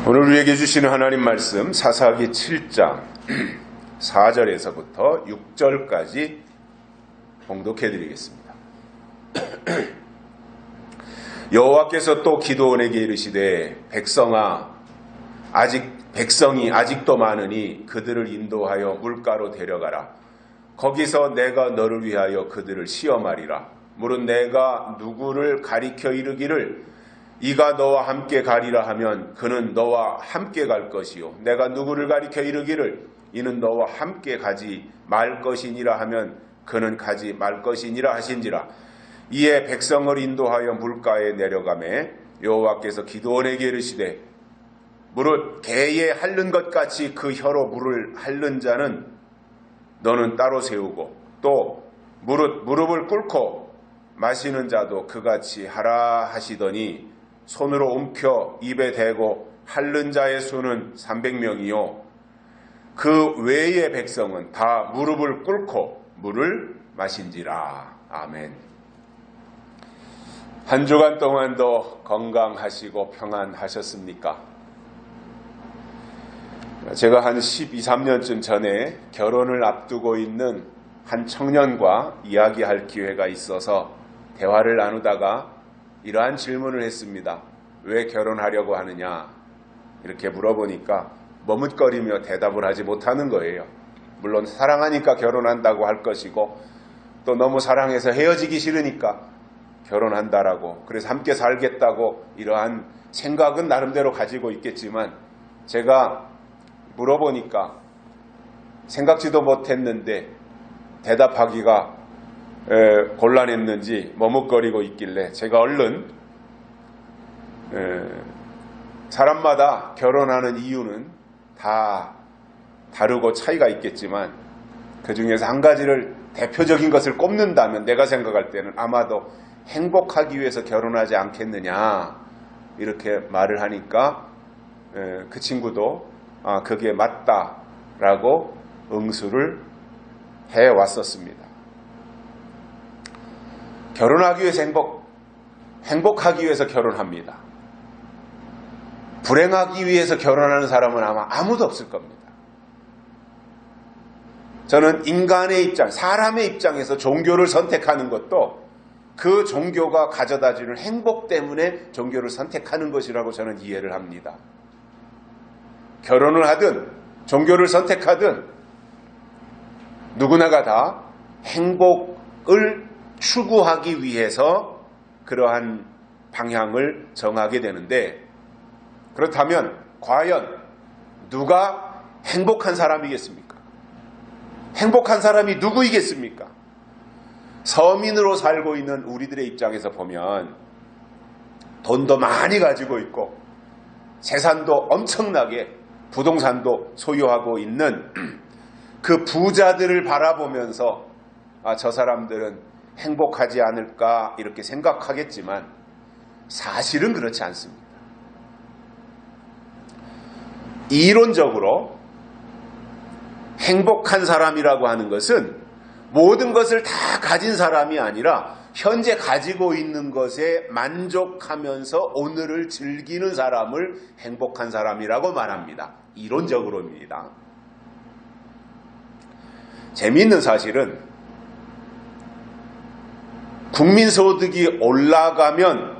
오늘 우리에게 주시는 하나님 말씀 사사기 7장 4절에서부터 6절까지 봉독해 드리겠습니다. 여호와께서 또 기드온에게 이르시되 백성이 아직도 많으니 그들을 인도하여 물가로 데려가라. 거기서 내가 너를 위하여 그들을 시험하리라. 물은 내가 누구를 가리켜 이르기를 이가 너와 함께 가리라 하면 그는 너와 함께 갈 것이요 내가 누구를 가리켜 이르기를 이는 너와 함께 가지 말 것이니라 하면 그는 가지 말 것이니라 하신지라. 이에 백성을 인도하여 물가에 내려가매 여호와께서 기드온에게 이르시되 무릇 개에 핥는 것 같이 그 혀로 물을 핥는 자는 너는 따로 세우고 또 무릎을 꿇고 마시는 자도 그같이 하라 하시더니 손으로 움켜 입에 대고 핥는 자의 수는 300명이요 그 외의 백성은 다 무릎을 꿇고 물을 마신지라. 아멘. 한 주간 동안도 건강하시고 평안하셨습니까? 제가 한 12, 13년쯤 전에 결혼을 앞두고 있는 한 청년과 이야기할 기회가 있어서 대화를 나누다가 이러한 질문을 했습니다. 왜 결혼하려고 하느냐? 이렇게 물어보니까 머뭇거리며 대답을 하지 못하는 거예요. 물론 사랑하니까 결혼한다고 할 것이고 또 너무 사랑해서 헤어지기 싫으니까 결혼한다라고 그래서 함께 살겠다고 이러한 생각은 나름대로 가지고 있겠지만 제가 물어보니까 생각지도 못했는데 대답하기가 곤란했는지 머뭇거리고 있길래 제가 얼른 사람마다 결혼하는 이유는 다 다르고 차이가 있겠지만 그 중에서 한 가지를 대표적인 것을 꼽는다면 내가 생각할 때는 아마도 행복하기 위해서 결혼하지 않겠느냐 이렇게 말을 하니까 그 친구도 그게 맞다라고 응수를 해왔었습니다. 결혼하기 위해서 행복하기 위해서 결혼합니다. 불행하기 위해서 결혼하는 사람은 아마 아무도 없을 겁니다. 저는 인간의 입장, 사람의 입장에서 종교를 선택하는 것도 그 종교가 가져다주는 행복 때문에 종교를 선택하는 것이라고 저는 이해를 합니다. 결혼을 하든 종교를 선택하든 누구나가 다 행복을 추구하기 위해서 그러한 방향을 정하게 되는데 그렇다면 과연 누가 행복한 사람이겠습니까? 행복한 사람이 누구이겠습니까? 서민으로 살고 있는 우리들의 입장에서 보면 돈도 많이 가지고 있고 재산도 엄청나게 부동산도 소유하고 있는 그 부자들을 바라보면서 저 사람들은 행복하지 않을까 이렇게 생각하겠지만 사실은 그렇지 않습니다. 이론적으로 행복한 사람이라고 하는 것은 모든 것을 다 가진 사람이 아니라 현재 가지고 있는 것에 만족하면서 오늘을 즐기는 사람을 행복한 사람이라고 말합니다. 이론적으로입니다. 재미있는 사실은 국민소득이 올라가면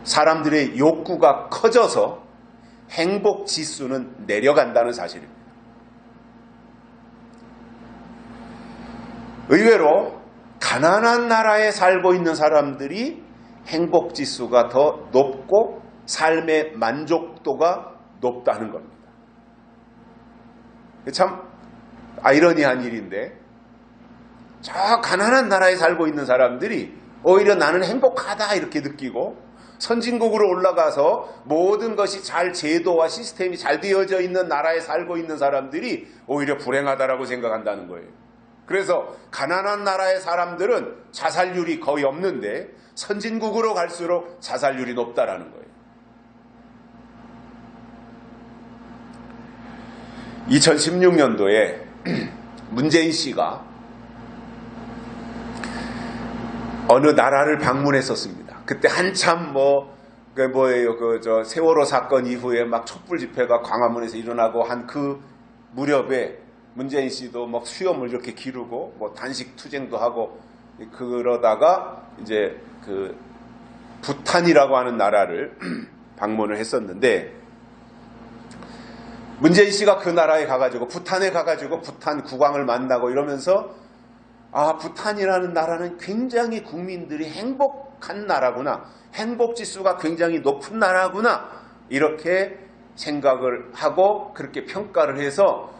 사람들의 욕구가 커져서 행복 지수는 내려간다는 사실입니다. 의외로 가난한 나라에 살고 있는 사람들이 행복 지수가 더 높고 삶의 만족도가 높다는 겁니다. 참 아이러니한 일인데 저 가난한 나라에 살고 있는 사람들이 오히려 나는 행복하다 이렇게 느끼고 선진국으로 올라가서 모든 것이 잘 제도와 시스템이 잘 되어져 있는 나라에 살고 있는 사람들이 오히려 불행하다라고 생각한다는 거예요. 그래서 가난한 나라의 사람들은 자살률이 거의 없는데 선진국으로 갈수록 자살률이 높다라는 거예요. 2016년도에 문재인 씨가 어느 나라를 방문했었습니다. 그때 한참 그게 뭐예요? 세월호 사건 이후에 막 촛불 집회가 광화문에서 일어나고 한 그 무렵에 문재인 씨도 막 수염을 이렇게 기르고 뭐 단식 투쟁도 하고 그러다가 이제 그 부탄이라고 하는 나라를 방문을 했었는데, 문재인 씨가 그 나라에 가가지고 부탄에 가가지고 부탄 국왕을 만나고 이러면서 부탄이라는 나라는 굉장히 국민들이 행복한 나라구나, 행복지수가 굉장히 높은 나라구나, 이렇게 생각을 하고 그렇게 평가를 해서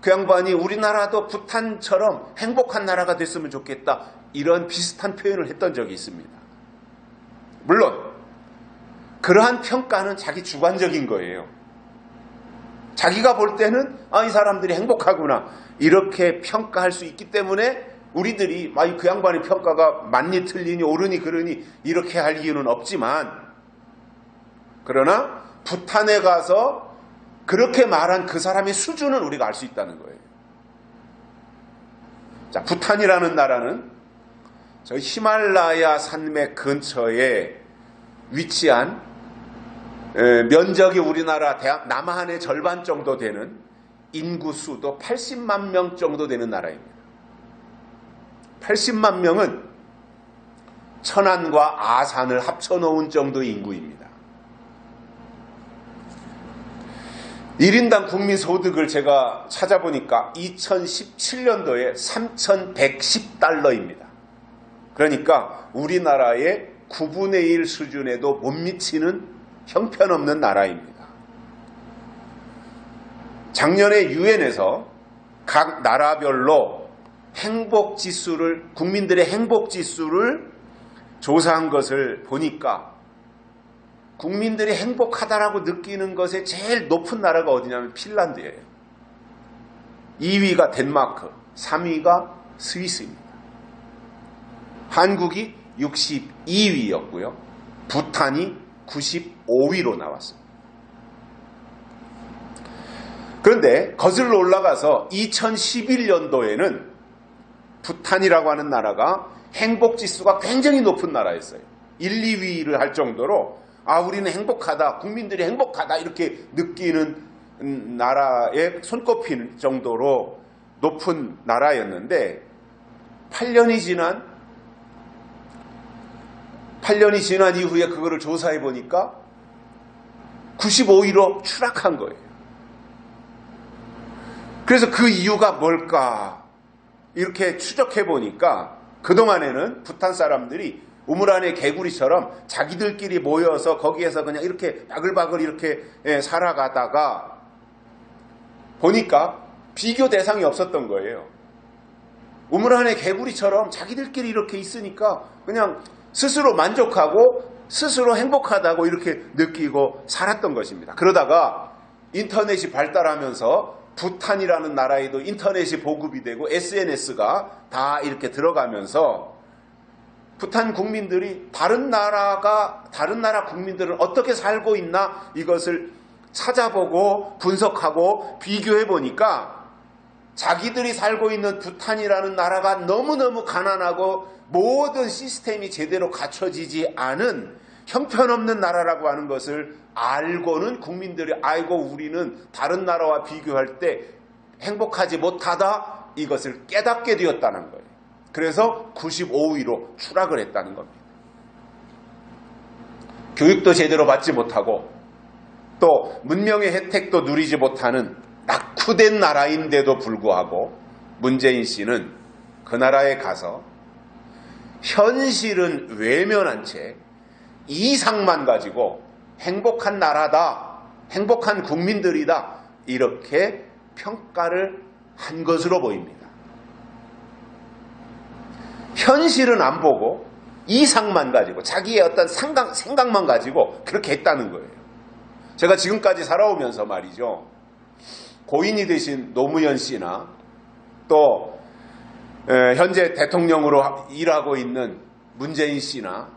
그 양반이 우리나라도 부탄처럼 행복한 나라가 됐으면 좋겠다, 이런 비슷한 표현을 했던 적이 있습니다. 물론 그러한 평가는 자기 주관적인 거예요. 자기가 볼 때는 이 사람들이 행복하구나, 이렇게 평가할 수 있기 때문에 우리들이 그 양반의 평가가 맞니 틀리니 옳으니 그르니 이렇게 할 이유는 없지만, 그러나 부탄에 가서 그렇게 말한 그 사람의 수준은 우리가 알 수 있다는 거예요. 자, 부탄이라는 나라는 저 히말라야 산맥 근처에 위치한, 면적이 우리나라 남한의 절반 정도 되는, 인구수도 80만 명 정도 되는 나라입니다. 80만 명은 천안과 아산을 합쳐놓은 정도의 인구입니다. 1인당 국민소득을 제가 찾아보니까 2017년도에 3,110달러입니다. 그러니까 우리나라의 9분의 1 수준에도 못 미치는 형편없는 나라입니다. 작년에 유엔에서 각 나라별로 국민들의 행복지수를 조사한 것을 보니까 국민들이 행복하다라고 느끼는 것에 제일 높은 나라가 어디냐면 핀란드예요. 2위가 덴마크, 3위가 스위스입니다. 한국이 62위였고요. 부탄이 95위로 나왔습니다. 그런데 거슬러 올라가서 2011년도에는 부탄이라고 하는 나라가 행복지수가 굉장히 높은 나라였어요. 1, 2위를 할 정도로 우리는 행복하다, 국민들이 행복하다, 이렇게 느끼는 나라에 손꼽히는 정도로 높은 나라였는데, 8년이 지난 이후에 그거를 조사해 보니까 95위로 추락한 거예요. 그래서 그 이유가 뭘까 이렇게 추적해 보니까, 그동안에는 부탄 사람들이 우물 안의 개구리처럼 자기들끼리 모여서 거기에서 그냥 이렇게 바글바글 이렇게 살아가다가 보니까 비교 대상이 없었던 거예요. 우물 안의 개구리처럼 자기들끼리 이렇게 있으니까 그냥 스스로 만족하고 스스로 행복하다고 이렇게 느끼고 살았던 것입니다. 그러다가 인터넷이 발달하면서 부탄이라는 나라에도 인터넷이 보급이 되고 SNS가 다 이렇게 들어가면서 부탄 국민들이 다른 나라 국민들은 어떻게 살고 있나, 이것을 찾아보고 분석하고 비교해 보니까 자기들이 살고 있는 부탄이라는 나라가 너무너무 가난하고 모든 시스템이 제대로 갖춰지지 않은 형편없는 나라라고 하는 것을 알고는 국민들이 우리는 다른 나라와 비교할 때 행복하지 못하다, 이것을 깨닫게 되었다는 거예요. 그래서 95위로 추락을 했다는 겁니다. 교육도 제대로 받지 못하고 또 문명의 혜택도 누리지 못하는 낙후된 나라인데도 불구하고 문재인 씨는 그 나라에 가서 현실은 외면한 채 이상만 가지고 행복한 나라다, 행복한 국민들이다, 이렇게 평가를 한 것으로 보입니다. 현실은 안 보고 이상만 가지고 자기의 어떤 생각만 가지고 그렇게 했다는 거예요. 제가 지금까지 살아오면서 말이죠, 고인이 되신 노무현 씨나 또 현재 대통령으로 일하고 있는 문재인 씨나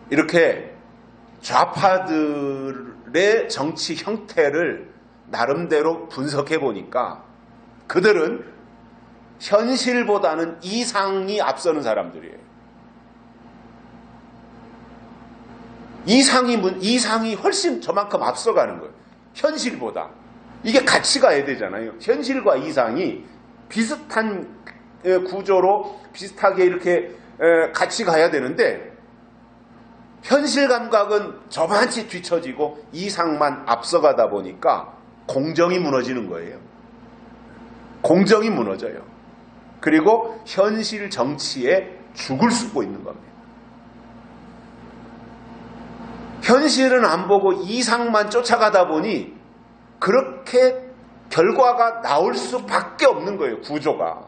이렇게 좌파들의 정치 형태를 나름대로 분석해 보니까 그들은 현실보다는 이상이 앞서는 사람들이에요. 이상이 훨씬 저만큼 앞서가는 거예요. 현실보다. 이게 같이 가야 되잖아요. 현실과 이상이 비슷한 구조로 비슷하게 이렇게 같이 가야 되는데 현실 감각은 저만치 뒤처지고 이상만 앞서가다 보니까 공정이 무너지는 거예요. 공정이 무너져요. 그리고 현실 정치에 죽을 쓰고 있는 겁니다. 현실은 안 보고 이상만 쫓아가다 보니 그렇게 결과가 나올 수밖에 없는 거예요. 구조가.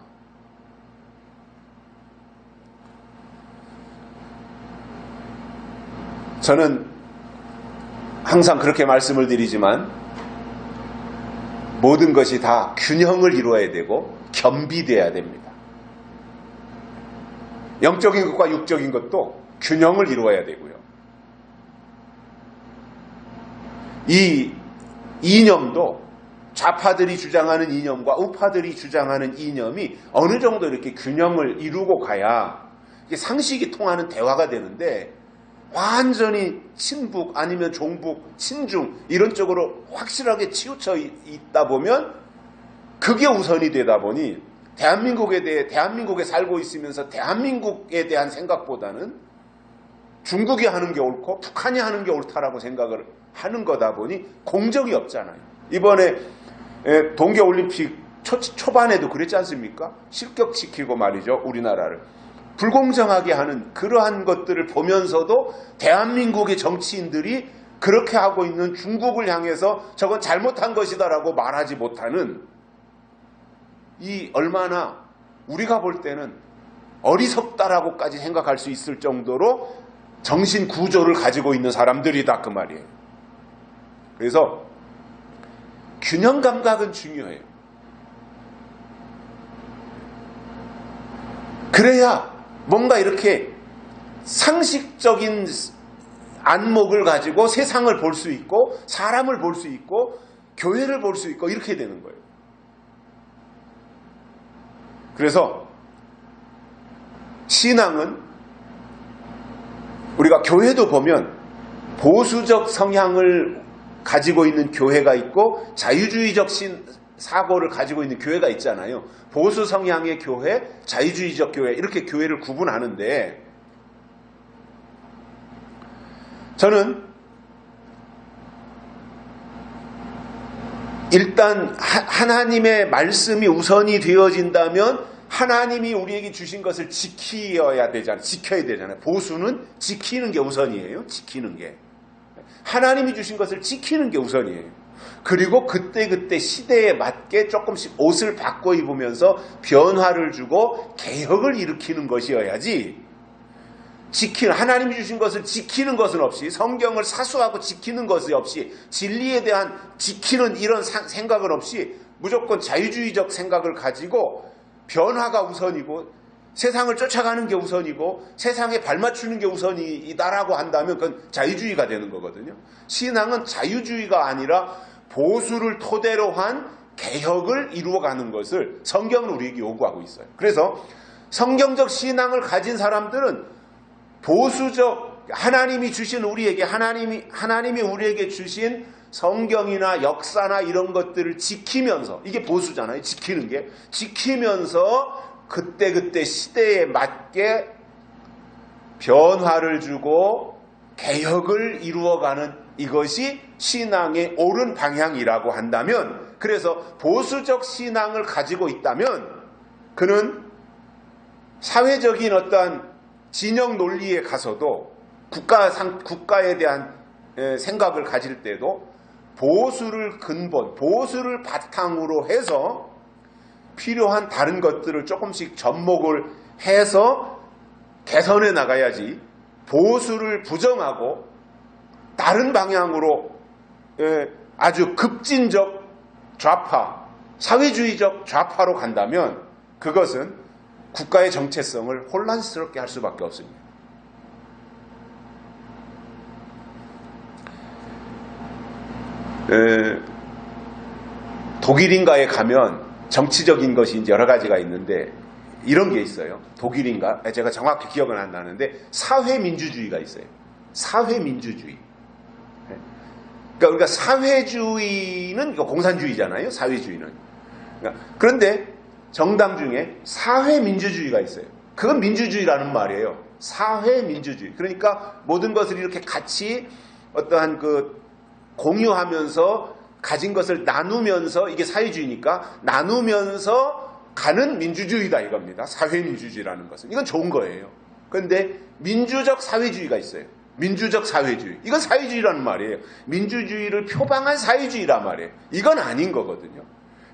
저는 항상 그렇게 말씀을 드리지만 모든 것이 다 균형을 이루어야 되고 겸비돼야 됩니다. 영적인 것과 육적인 것도 균형을 이루어야 되고요. 이 이념도 좌파들이 주장하는 이념과 우파들이 주장하는 이념이 어느 정도 이렇게 균형을 이루고 가야 이게 상식이 통하는 대화가 되는데 완전히 친북 아니면 종북, 친중 이런 쪽으로 확실하게 치우쳐 있다 보면 그게 우선이 되다 보니 대한민국에 살고 있으면서 대한민국에 대한 생각보다는 중국이 하는 게 옳고 북한이 하는 게 옳다라고 생각을 하는 거다 보니 공정이 없잖아요. 이번에 동계올림픽 초반에도 그랬지 않습니까? 실격시키고 말이죠. 우리나라를. 불공정하게 하는 그러한 것들을 보면서도 대한민국의 정치인들이 그렇게 하고 있는 중국을 향해서 저건 잘못한 것이다라고 말하지 못하는 이 얼마나 우리가 볼 때는 어리석다라고까지 생각할 수 있을 정도로 정신 구조를 가지고 있는 사람들이다 그 말이에요. 그래서 균형 감각은 중요해요. 그래야 뭔가 이렇게 상식적인 안목을 가지고 세상을 볼 수 있고 사람을 볼 수 있고 교회를 볼 수 있고 이렇게 되는 거예요. 그래서 신앙은 우리가 교회도 보면 보수적 성향을 가지고 있는 교회가 있고 자유주의적 사고를 가지고 있는 교회가 있잖아요. 보수 성향의 교회, 자유주의적 교회 이렇게 교회를 구분하는데 저는 일단 하나님의 말씀이 우선이 되어진다면 하나님이 우리에게 주신 것을 지켜야 되잖아요. 보수는 지키는 게 우선이에요. 지키는 게. 하나님이 주신 것을 지키는 게 우선이에요. 그리고 그때그때 시대에 맞게 조금씩 옷을 바꿔 입으면서 변화를 주고 개혁을 일으키는 것이어야지 하나님이 주신 것을 지키는 것은 없이 성경을 사수하고 지키는 것이 없이 진리에 대한 지키는 이런 생각은 없이 무조건 자유주의적 생각을 가지고 변화가 우선이고 세상을 쫓아가는 게 우선이고 세상에 발맞추는 게 우선이다라고 한다면 그건 자유주의가 되는 거거든요. 신앙은 자유주의가 아니라 보수를 토대로 한 개혁을 이루어가는 것을 성경은 우리에게 요구하고 있어요. 그래서 성경적 신앙을 가진 사람들은 보수적 하나님이 주신 우리에게 하나님이 우리에게 주신 성경이나 역사나 이런 것들을 지키면서 이게 보수잖아요. 지키면서 그때 시대에 맞게 변화를 주고 개혁을 이루어가는 이것이 신앙의 옳은 방향이라고 한다면 그래서 보수적 신앙을 가지고 있다면 그는 사회적인 어떤 진영 논리에 가서도 국가에 대한 생각을 가질 때도 보수를 바탕으로 해서 필요한 다른 것들을 조금씩 접목을 해서 개선해 나가야지 보수를 부정하고 다른 방향으로 아주 급진적 좌파, 사회주의적 좌파로 간다면 그것은 국가의 정체성을 혼란스럽게 할 수밖에 없습니다. 독일인가에 가면 정치적인 것이 이제 여러 가지가 있는데 이런 게 있어요. 독일인가? 제가 정확히 기억은 안 나는데 사회민주주의가 있어요. 사회민주주의. 그러니까 우리가 사회주의는 공산주의잖아요. 사회주의는. 그런데 정당 중에 사회민주주의가 있어요. 그건 민주주의라는 말이에요. 사회민주주의. 그러니까 모든 것을 이렇게 같이 어떠한 공유하면서 가진 것을 나누면서, 이게 사회주의니까 나누면서 가는 민주주의다 이겁니다. 사회민주주의라는 것은. 이건 좋은 거예요. 그런데 민주적 사회주의가 있어요. 민주적 사회주의. 이건 사회주의라는 말이에요. 민주주의를 표방한 사회주의란 말이에요. 이건 아닌 거거든요.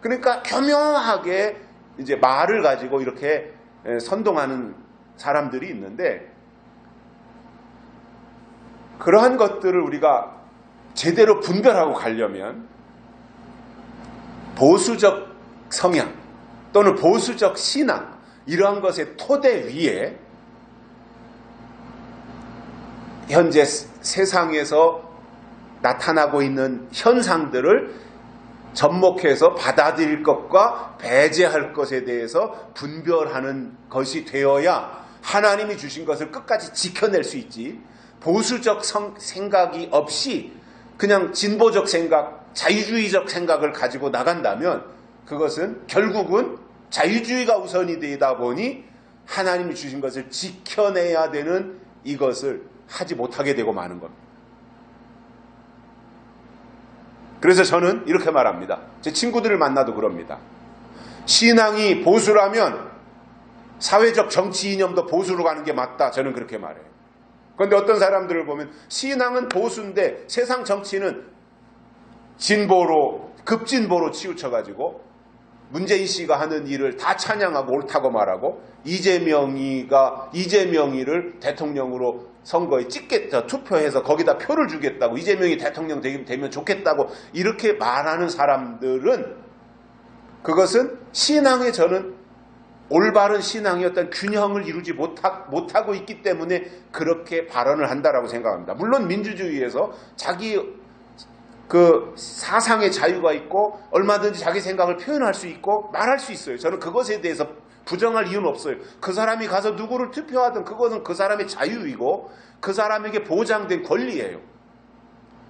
그러니까 교묘하게 이제 말을 가지고 이렇게 선동하는 사람들이 있는데, 그러한 것들을 우리가 제대로 분별하고 가려면 보수적 성향 또는 보수적 신앙, 이러한 것의 토대 위에 현재 세상에서 나타나고 있는 현상들을 접목해서 받아들일 것과 배제할 것에 대해서 분별하는 것이 되어야 하나님이 주신 것을 끝까지 지켜낼 수 있지, 보수적 생각이 없이 그냥 진보적 생각, 자유주의적 생각을 가지고 나간다면 그것은 결국은 자유주의가 우선이 되다 보니 하나님이 주신 것을 지켜내야 되는 이것을 하지 못하게 되고 마는 겁니다. 그래서 저는 이렇게 말합니다. 제 친구들을 만나도 그럽니다. 신앙이 보수라면 사회적 정치 이념도 보수로 가는 게 맞다. 저는 그렇게 말해요. 그런데 어떤 사람들을 보면 신앙은 보수인데 세상 정치는 진보로, 급진보로 치우쳐가지고 문재인 씨가 하는 일을 다 찬양하고 옳다고 말하고, 이재명이를 대통령으로 선거에 찍겠다, 투표해서 거기다 표를 주겠다고, 이재명이 대통령 되면 좋겠다고 이렇게 말하는 사람들은, 그것은 신앙에, 저는 올바른 신앙의 어떤 균형을 이루지 못하고 있기 때문에 그렇게 발언을 한다라고 생각합니다. 물론 민주주의에서 자기 사상의 자유가 있고 얼마든지 자기 생각을 표현할 수 있고 말할 수 있어요. 저는 그것에 대해서 부정할 이유는 없어요. 그 사람이 가서 누구를 투표하든 그것은 그 사람의 자유이고 그 사람에게 보장된 권리예요.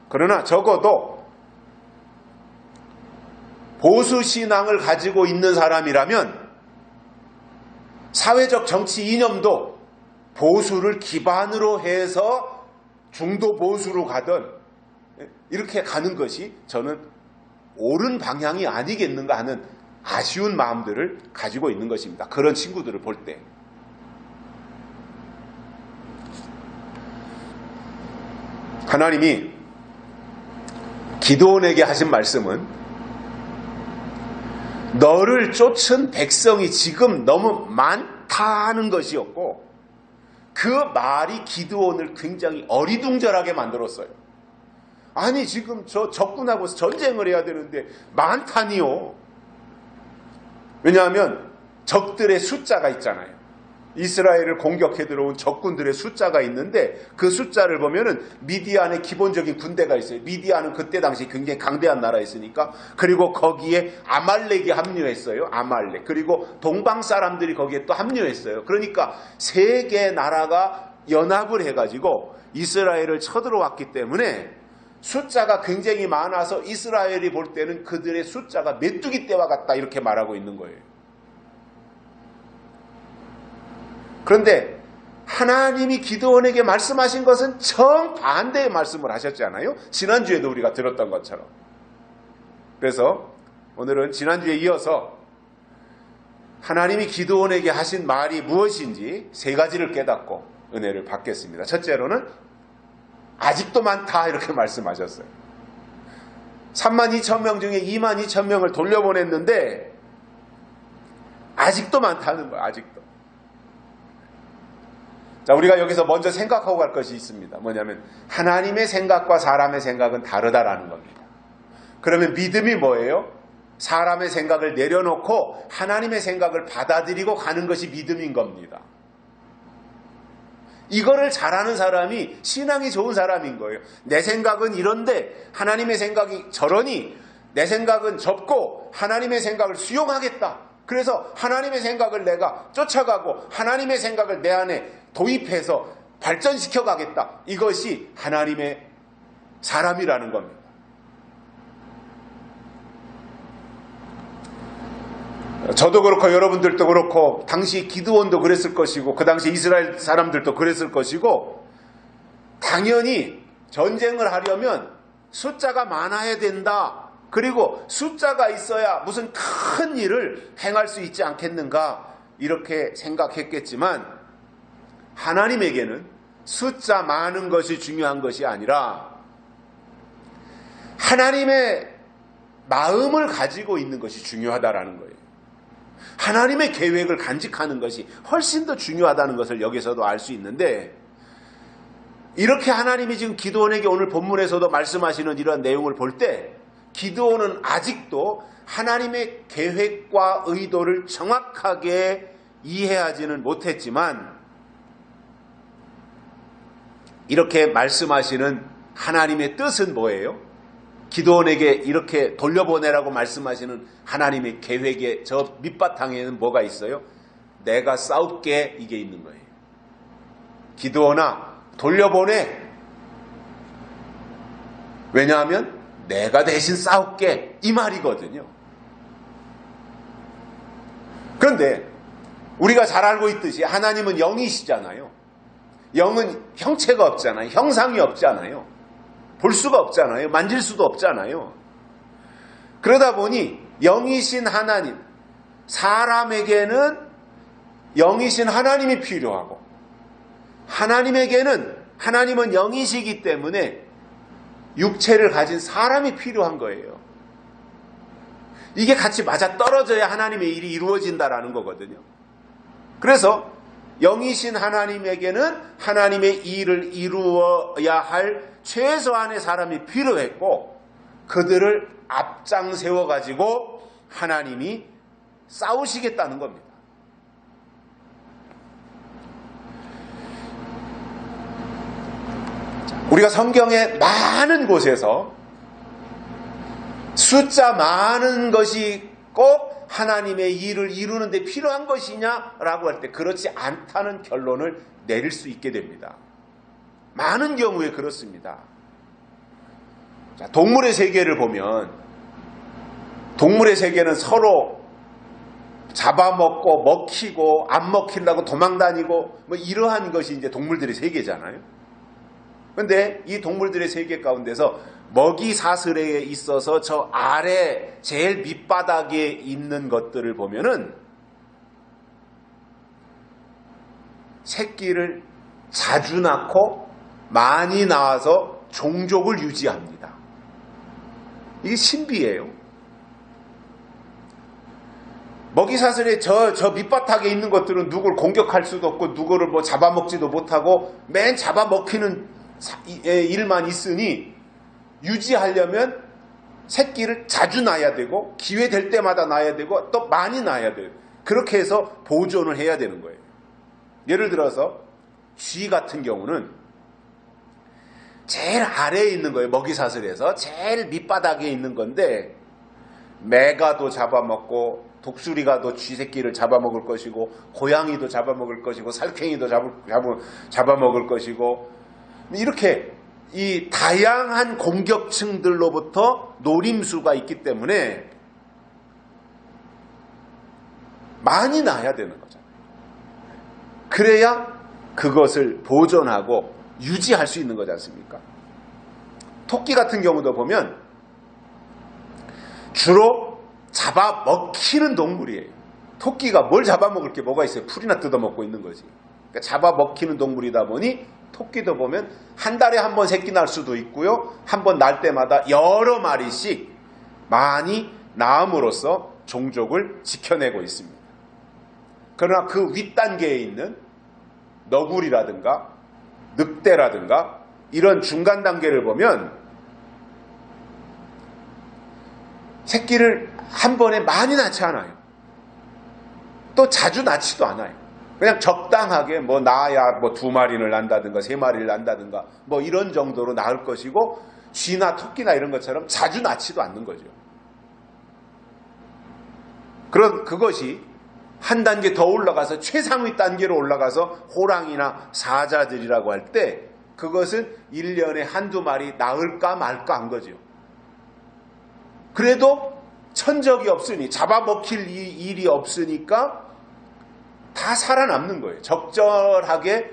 그러나 적어도 보수 신앙을 가지고 있는 사람이라면 사회적 정치 이념도 보수를 기반으로 해서 중도 보수로 가든 이렇게 가는 것이 저는 옳은 방향이 아니겠는가 하는 아쉬운 마음들을 가지고 있는 것입니다. 그런 친구들을 볼 때. 하나님이 기드온에게 하신 말씀은 너를 쫓은 백성이 지금 너무 많다는 것이었고, 그 말이 기드온을 굉장히 어리둥절하게 만들었어요. 아니 지금 저 적군하고 전쟁을 해야 되는데 많다니요. 왜냐하면 적들의 숫자가 있잖아요. 이스라엘을 공격해 들어온 적군들의 숫자가 있는데 그 숫자를 보면은 미디안의 기본적인 군대가 있어요. 미디안은 그때 당시 굉장히 강대한 나라였으니까. 그리고 거기에 아말렉이 합류했어요. 아말렉. 그리고 동방 사람들이 거기에 또 합류했어요. 그러니까 세 개 나라가 연합을 해가지고 이스라엘을 쳐들어왔기 때문에 숫자가 굉장히 많아서 이스라엘이 볼 때는 그들의 숫자가 메뚜기 떼와 같다 이렇게 말하고 있는 거예요. 그런데 하나님이 기드온에게 말씀하신 것은 정반대의 말씀을 하셨잖아요. 지난주에도 우리가 들었던 것처럼. 그래서 오늘은 지난주에 이어서 하나님이 기드온에게 하신 말이 무엇인지 세 가지를 깨닫고 은혜를 받겠습니다. 첫째로는 아직도 많다 이렇게 말씀하셨어요. 32,000명 중에 22,000명을 돌려보냈는데 아직도 많다는 거예요. 아직도. 자, 우리가 여기서 먼저 생각하고 갈 것이 있습니다. 뭐냐면 하나님의 생각과 사람의 생각은 다르다라는 겁니다. 그러면 믿음이 뭐예요? 사람의 생각을 내려놓고 하나님의 생각을 받아들이고 가는 것이 믿음인 겁니다. 이거를 잘하는 사람이 신앙이 좋은 사람인 거예요. 내 생각은 이런데 하나님의 생각이 저러니 내 생각은 접고 하나님의 생각을 수용하겠다. 그래서 하나님의 생각을 내가 쫓아가고 하나님의 생각을 내 안에 도입해서 발전시켜 가겠다. 이것이 하나님의 사람이라는 겁니다. 저도 그렇고 여러분들도 그렇고 당시 기드온도 그랬을 것이고 그 당시 이스라엘 사람들도 그랬을 것이고 당연히 전쟁을 하려면 숫자가 많아야 된다. 그리고 숫자가 있어야 무슨 큰 일을 행할 수 있지 않겠는가 이렇게 생각했겠지만 하나님에게는 숫자 많은 것이 중요한 것이 아니라 하나님의 마음을 가지고 있는 것이 중요하다라는 거예요. 하나님의 계획을 간직하는 것이 훨씬 더 중요하다는 것을 여기서도 알 수 있는데 이렇게 하나님이 지금 기드온에게 오늘 본문에서도 말씀하시는 이런 내용을 볼 때 기드온은 아직도 하나님의 계획과 의도를 정확하게 이해하지는 못했지만 이렇게 말씀하시는 하나님의 뜻은 뭐예요? 기드온에게 이렇게 돌려보내라고 말씀하시는 하나님의 계획의 저 밑바탕에는 뭐가 있어요? 내가 싸울게 이게 있는 거예요. 기드온아 돌려보내. 왜냐하면 내가 대신 싸울게 이 말이거든요. 그런데 우리가 잘 알고 있듯이 하나님은 영이시잖아요. 영은 형체가 없잖아요. 형상이 없잖아요. 볼 수가 없잖아요. 만질 수도 없잖아요. 그러다 보니 영이신 하나님, 사람에게는 영이신 하나님이 필요하고 하나님은 영이시기 때문에 육체를 가진 사람이 필요한 거예요. 이게 같이 맞아떨어져야 하나님의 일이 이루어진다라는 거거든요. 그래서 영이신 하나님에게는 하나님의 일을 이루어야 할 최소한의 사람이 필요했고 그들을 앞장 세워가지고 하나님이 싸우시겠다는 겁니다. 우리가 성경의 많은 곳에서 숫자 많은 것이 꼭 하나님의 일을 이루는 데 필요한 것이냐라고 할 때 그렇지 않다는 결론을 내릴 수 있게 됩니다. 많은 경우에 그렇습니다. 자, 동물의 세계를 보면 동물의 세계는 서로 잡아먹고 먹히고 안 먹히려고 도망다니고 뭐 이러한 것이 이제 동물들의 세계잖아요. 그런데 이 동물들의 세계 가운데서 먹이 사슬에 있어서 저 아래 제일 밑바닥에 있는 것들을 보면은 새끼를 자주 낳고 많이 낳아서 종족을 유지합니다. 이게 신비예요. 먹이 사슬의 저 밑바닥에 있는 것들은 누구를 공격할 수도 없고 누구를 뭐 잡아먹지도 못하고 맨 잡아먹히는 일만 있으니 유지하려면 새끼를 자주 낳아야 되고 기회 될 때마다 낳아야 되고 또 많이 낳아야 돼요. 그렇게 해서 보존을 해야 되는 거예요. 예를 들어서 쥐 같은 경우는 제일 아래에 있는 거예요. 먹이 사슬에서 제일 밑바닥에 있는 건데 매가도 잡아먹고 독수리가 또 쥐 새끼를 잡아먹을 것이고 고양이도 잡아먹을 것이고 살쾡이도 잡아먹을 것이고 이렇게 이 다양한 공격층들로부터 노림수가 있기 때문에 많이 낳아야 되는 거잖아요. 그래야 그것을 보존하고 유지할 수 있는 거지 않습니까? 토끼 같은 경우도 보면 주로 잡아먹히는 동물이에요. 토끼가 뭘 잡아먹을 게 뭐가 있어요? 풀이나 뜯어먹고 있는 거지. 그러니까 잡아먹히는 동물이다 보니 토끼도 보면 한 달에 한 번 새끼 날 수도 있고요. 한 번 날 때마다 여러 마리씩 많이 낳음으로써 종족을 지켜내고 있습니다. 그러나 그 윗단계에 있는 너구리라든가 늑대라든가 이런 중간 단계를 보면 새끼를 한 번에 많이 낳지 않아요. 또 자주 낳지도 않아요. 그냥 적당하게 뭐 낳아야 뭐 2마리를 낳는다든가 3마리를 낳는다든가 뭐 이런 정도로 낳을 것이고 쥐나 토끼나 이런 것처럼 자주 낳지도 않는 거죠. 그것이 한 단계 더 올라가서 최상위 단계로 올라가서 호랑이나 사자들이라고 할 때 그것은 1년에 한두 마리 나을까 말까 한 거죠. 그래도 천적이 없으니 잡아먹힐 일이 없으니까 다 살아남는 거예요. 적절하게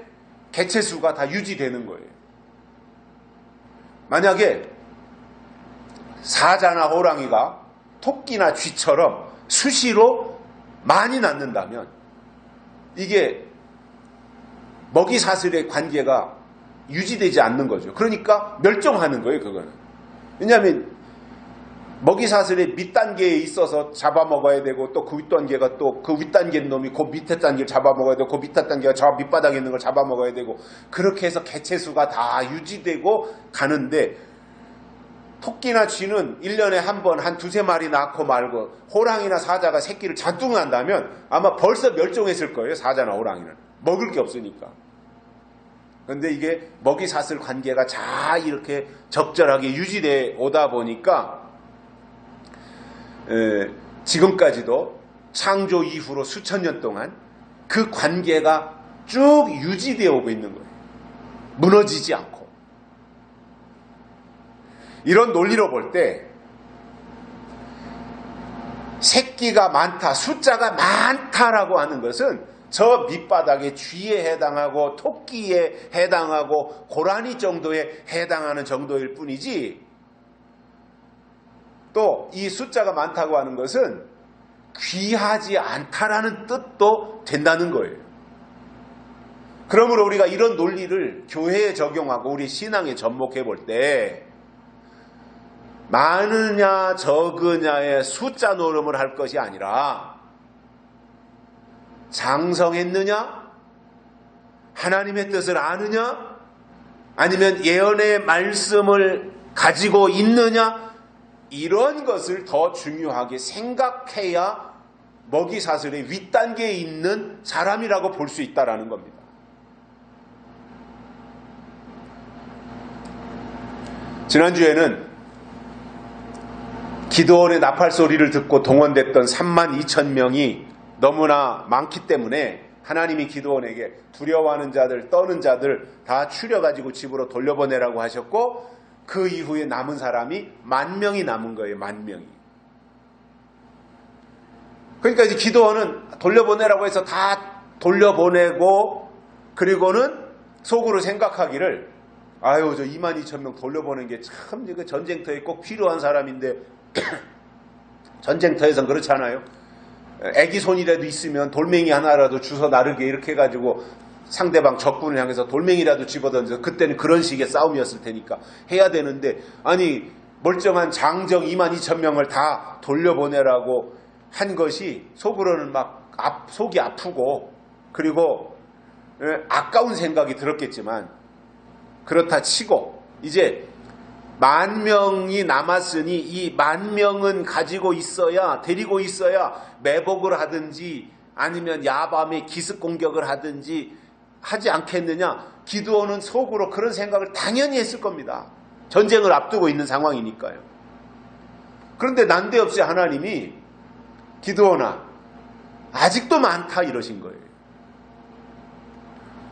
개체수가 다 유지되는 거예요. 만약에 사자나 호랑이가 토끼나 쥐처럼 수시로 많이 낳는다면 이게 먹이 사슬의 관계가 유지되지 않는 거죠. 그러니까 멸종하는 거예요, 그거는. 왜냐하면 먹이 사슬의 밑단계에 있어서 잡아먹어야 되고 또 그 윗단계가 또 그 윗단계 놈이 그 밑에 단계를 잡아먹어야 되고 그 밑에 단계가 저 밑바닥에 있는 걸 잡아먹어야 되고 그렇게 해서 개체수가 다 유지되고 가는데 토끼나 쥐는 1년에 한 번 한 두세 마리 낳고 말고 호랑이나 사자가 새끼를 잔뜩 낳는다면 아마 벌써 멸종했을 거예요. 사자나 호랑이는. 먹을 게 없으니까. 그런데 이게 먹이 사슬 관계가 잘 이렇게 적절하게 유지되어 오다 보니까 지금까지도 창조 이후로 수천 년 동안 그 관계가 쭉 유지되어 오고 있는 거예요. 무너지지 않고. 이런 논리로 볼 때 새끼가 많다, 숫자가 많다라고 하는 것은 저 밑바닥에 쥐에 해당하고 토끼에 해당하고 고라니 정도에 해당하는 정도일 뿐이지 또 이 숫자가 많다고 하는 것은 귀하지 않다라는 뜻도 된다는 거예요. 그러므로 우리가 이런 논리를 교회에 적용하고 우리 신앙에 접목해 볼 때 많으냐 적으냐의 숫자 노름을 할 것이 아니라 장성했느냐? 하나님의 뜻을 아느냐? 아니면 예언의 말씀을 가지고 있느냐? 이런 것을 더 중요하게 생각해야 먹이 사슬의 윗단계에 있는 사람이라고 볼 수 있다는 겁니다. 지난주에는 기드온의 나팔 소리를 듣고 동원됐던 32,000명이 너무나 많기 때문에 하나님이 기드온에게 두려워하는 자들, 떠는 자들 다 추려가지고 집으로 돌려보내라고 하셨고 그 이후에 남은 사람이 10,000명이 남은 거예요. 10,000명이. 그러니까 이제 기드온은 돌려보내라고 해서 다 돌려보내고 그리고는 속으로 생각하기를 아유 저 22,000명 돌려보낸 게 참 전쟁터에 꼭 필요한 사람인데 전쟁터에선 그렇잖아요. 애기 손이라도 있으면 돌멩이 하나라도 주워 나르게 이렇게 해가지고 상대방 적군을 향해서 돌멩이라도 집어던져서 그때는 그런 식의 싸움이었을 테니까 해야 되는데 아니 멀쩡한 장정 22,000명을 다 돌려보내라고 한 것이 속으로는 막 속이 아프고 그리고 아까운 생각이 들었겠지만 그렇다 치고 이제 10,000명이 남았으니 이 10,000명은 가지고 있어야 데리고 있어야 매복을 하든지 아니면 야밤에 기습 공격을 하든지 하지 않겠느냐. 기드온은 속으로 그런 생각을 당연히 했을 겁니다. 전쟁을 앞두고 있는 상황이니까요. 그런데 난데없이 하나님이 기드온아 아직도 많다 이러신 거예요.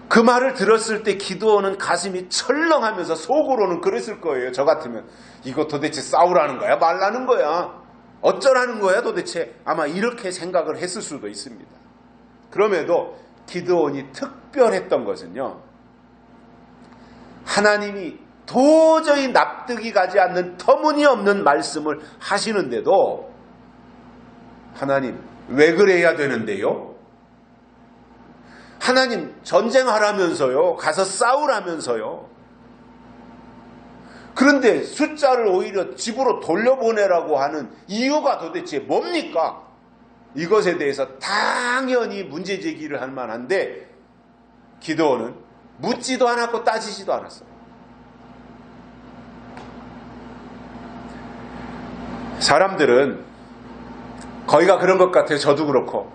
그 말을 들었을 때 기드온은 가슴이 철렁하면서 속으로는 그랬을 거예요. 저 같으면 이거 도대체 싸우라는 거야? 말라는 거야? 어쩌라는 거야 도대체? 아마 이렇게 생각을 했을 수도 있습니다. 그럼에도 기드온이 특별했던 것은요. 하나님이 도저히 납득이 가지 않는 터무니없는 말씀을 하시는데도 하나님 왜 그래야 되는데요? 하나님 전쟁하라면서요. 가서 싸우라면서요. 그런데 숫자를 오히려 집으로 돌려보내라고 하는 이유가 도대체 뭡니까? 이것에 대해서 당연히 문제 제기를 할 만한데 기드온은 묻지도 않았고 따지지도 않았어요. 사람들은 거의가 그런 것 같아요. 저도 그렇고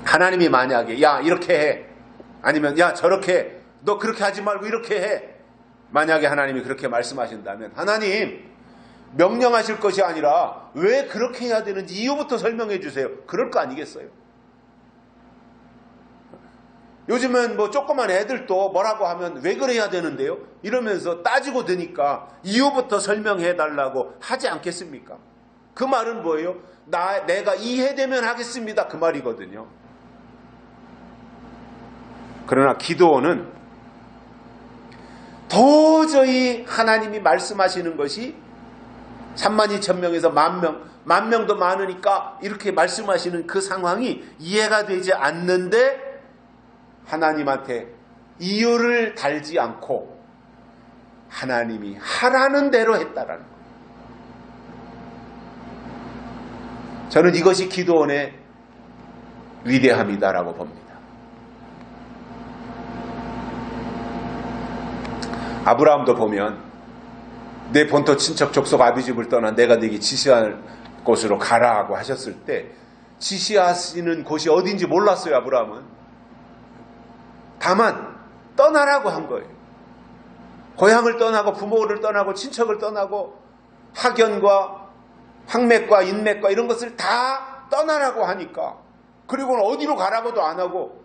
하나님이 만약에 야 이렇게 해 아니면 야 저렇게 해 너 그렇게 하지 말고 이렇게 해 만약에 하나님이 그렇게 말씀하신다면 하나님 명령하실 것이 아니라 왜 그렇게 해야 되는지 이유부터 설명해 주세요. 그럴 거 아니겠어요? 요즘은 뭐 조그만 애들도 뭐라고 하면 왜 그래야 되는데요? 이러면서 따지고 드니까 이유부터 설명해 달라고 하지 않겠습니까? 그 말은 뭐예요? 내가 이해되면 하겠습니다. 그 말이거든요. 그러나 기드온은 도저히 하나님이 말씀하시는 것이 32,000명에서 10,000명도 많으니까 이렇게 말씀하시는 그 상황이 이해가 되지 않는데 하나님한테 이유를 달지 않고 하나님이 하라는 대로 했다라는 거예요. 저는 이것이 기드온의 위대함이다라고 봅니다. 아브라함도 보면 내 본토 친척 족속 아비집을 떠나 내가 네게 지시할 곳으로 가라고 하셨을 때 지시하시는 곳이 어딘지 몰랐어요. 아브라함은. 다만 떠나라고 한 거예요. 고향을 떠나고 부모를 떠나고 친척을 떠나고 학연과 황맥과 인맥과 이런 것을 다 떠나라고 하니까, 그리고는 어디로 가라고도 안 하고